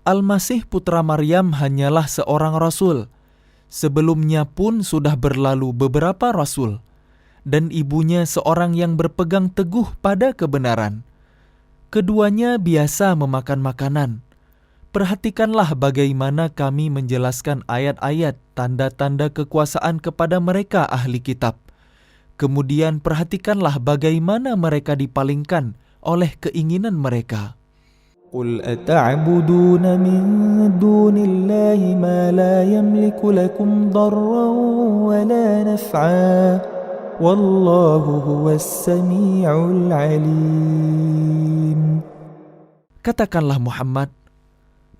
Al-Masih putra Maryam hanyalah seorang rasul. Sebelumnya pun sudah berlalu beberapa rasul, dan ibunya seorang yang berpegang teguh pada kebenaran. Keduanya biasa memakan makanan. Perhatikanlah bagaimana kami menjelaskan ayat-ayat tanda-tanda kekuasaan kepada mereka ahli kitab. Kemudian perhatikanlah bagaimana mereka dipalingkan oleh keinginan mereka. قل أتعبدون من دون الله ما لا يملك لكم ضرا ولا نفعا والله هو السميع العليم. Katakanlah Muhammad,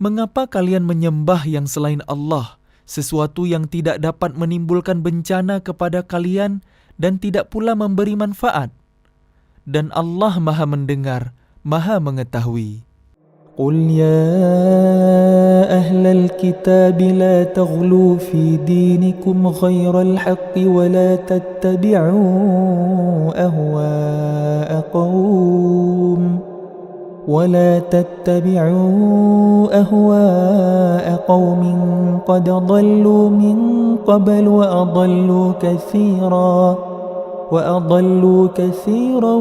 mengapa kalian menyembah yang selain Allah, sesuatu yang tidak dapat menimbulkan bencana kepada kalian dan tidak pula memberi manfaat? Dan Allah Maha Mendengar, Maha Mengetahui. قل يا أهل الكتاب لا تغلوا في دينكم غير الحق ولا تتبعوا أهواء قوم قد ضلوا من قبل وأضلوا كثيرا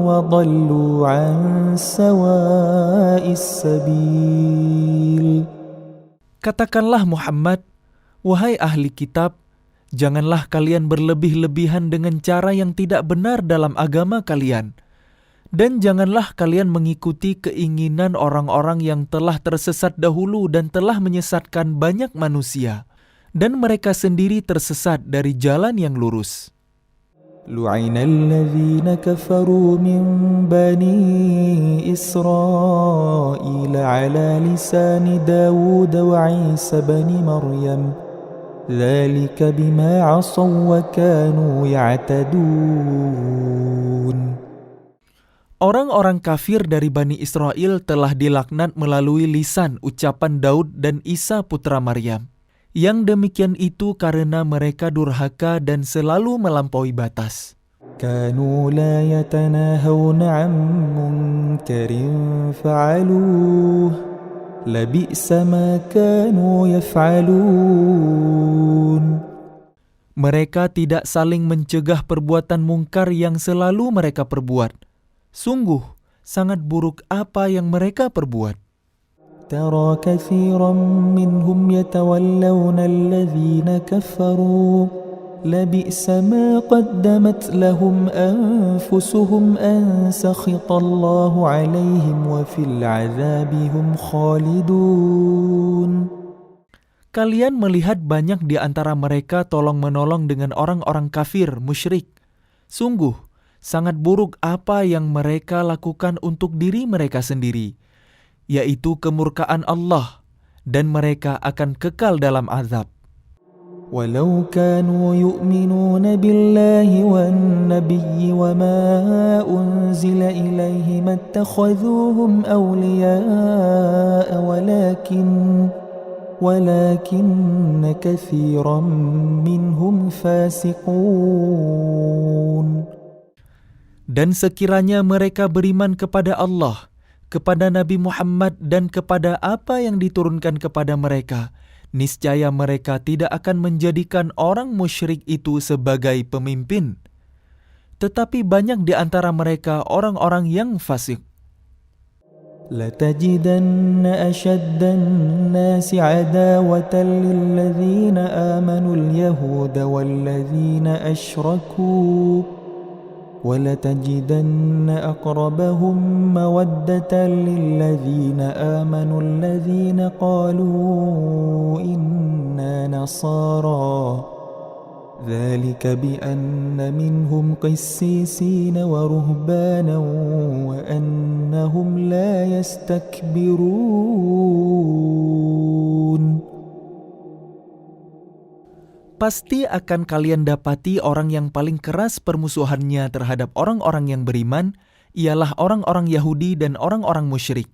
وضلوا عن سواء السبيل. Katakanlah Muhammad, wahai ahli kitab, janganlah kalian berlebih-lebihan dengan cara yang tidak benar dalam agama kalian. Dan janganlah kalian mengikuti keinginan orang-orang yang telah tersesat dahulu dan telah menyesatkan banyak manusia. Dan mereka sendiri tersesat dari jalan yang lurus. لعن الذين كفروا من بني إسرائيل على لسان داود وعيسى بن مريم ذلك بما عصوا وكانوا يعتدون. Orang-orang kafir dari Bani Israel telah dilaknat melalui lisan ucapan Daud dan Isa putra Maryam. Yang demikian itu karena mereka durhaka dan selalu melampaui batas. كانوا لا يتناهون عن منكر فعلوه لبئس ما كانوا يفعلون. Mereka tidak saling mencegah perbuatan mungkar yang selalu mereka perbuat. Sungguh, sangat buruk apa yang mereka perbuat. وترى كثيرا منهم يتولون الذين كفروا لبئس ما قدمت لهم أنفسهم أن سخط الله عليهم وفي العذاب هم خالدون. Kalian melihat banyak di antara mereka tolong-menolong dengan orang-orang kafir, musyrik. Sungguh, sangat buruk apa yang mereka lakukan untuk diri mereka sendiri, yaitu kemurkaan Allah, dan mereka akan kekal dalam azab. ولو كانوا يؤمنون بالله والنبي وما أنزل إليه ما اتخذوهم أولياء ولكن كثيرا منهم فاسقون. Dan sekiranya mereka beriman kepada Allah, kepada Nabi Muhammad, dan kepada apa yang diturunkan kepada mereka, niscaya mereka tidak akan menjadikan orang musyrik itu sebagai pemimpin. Tetapi banyak di antara mereka orang-orang yang fasik. لَتَجِدَنَّ أَشَدَّ النَّاسِ عَدَاوَةً لِلَّذِينَ آمَنُوا الْيَهُودَ وَالَّذِينَ أَشْرَكُوا وَلَتَجِدَنَّ أَقْرَبَهُم مَّوَدَّةً لِّلَّذِينَ آمَنُوا الَّذِينَ قَالُوا إِنَّا نَصَارَىٰ ذَلِكَ بِأَنَّ مِنْهُمْ قِسِّيسِينَ وَرُهْبَانًا وَأَنَّهُمْ لَا يَسْتَكْبِرُونَ. Pasti akan kalian dapati orang yang paling keras permusuhannya terhadap orang-orang yang beriman ialah orang-orang Yahudi dan orang-orang musyrik.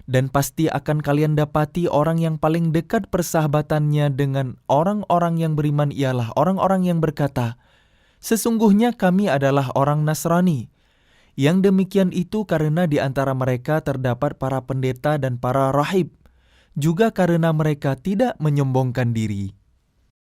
Dan pasti akan kalian dapati orang yang paling dekat persahabatannya dengan orang-orang yang beriman ialah orang-orang yang berkata, "Sesungguhnya kami adalah orang Nasrani." Yang demikian itu karena di antara mereka terdapat para pendeta dan para rahib, juga karena mereka tidak menyombongkan diri.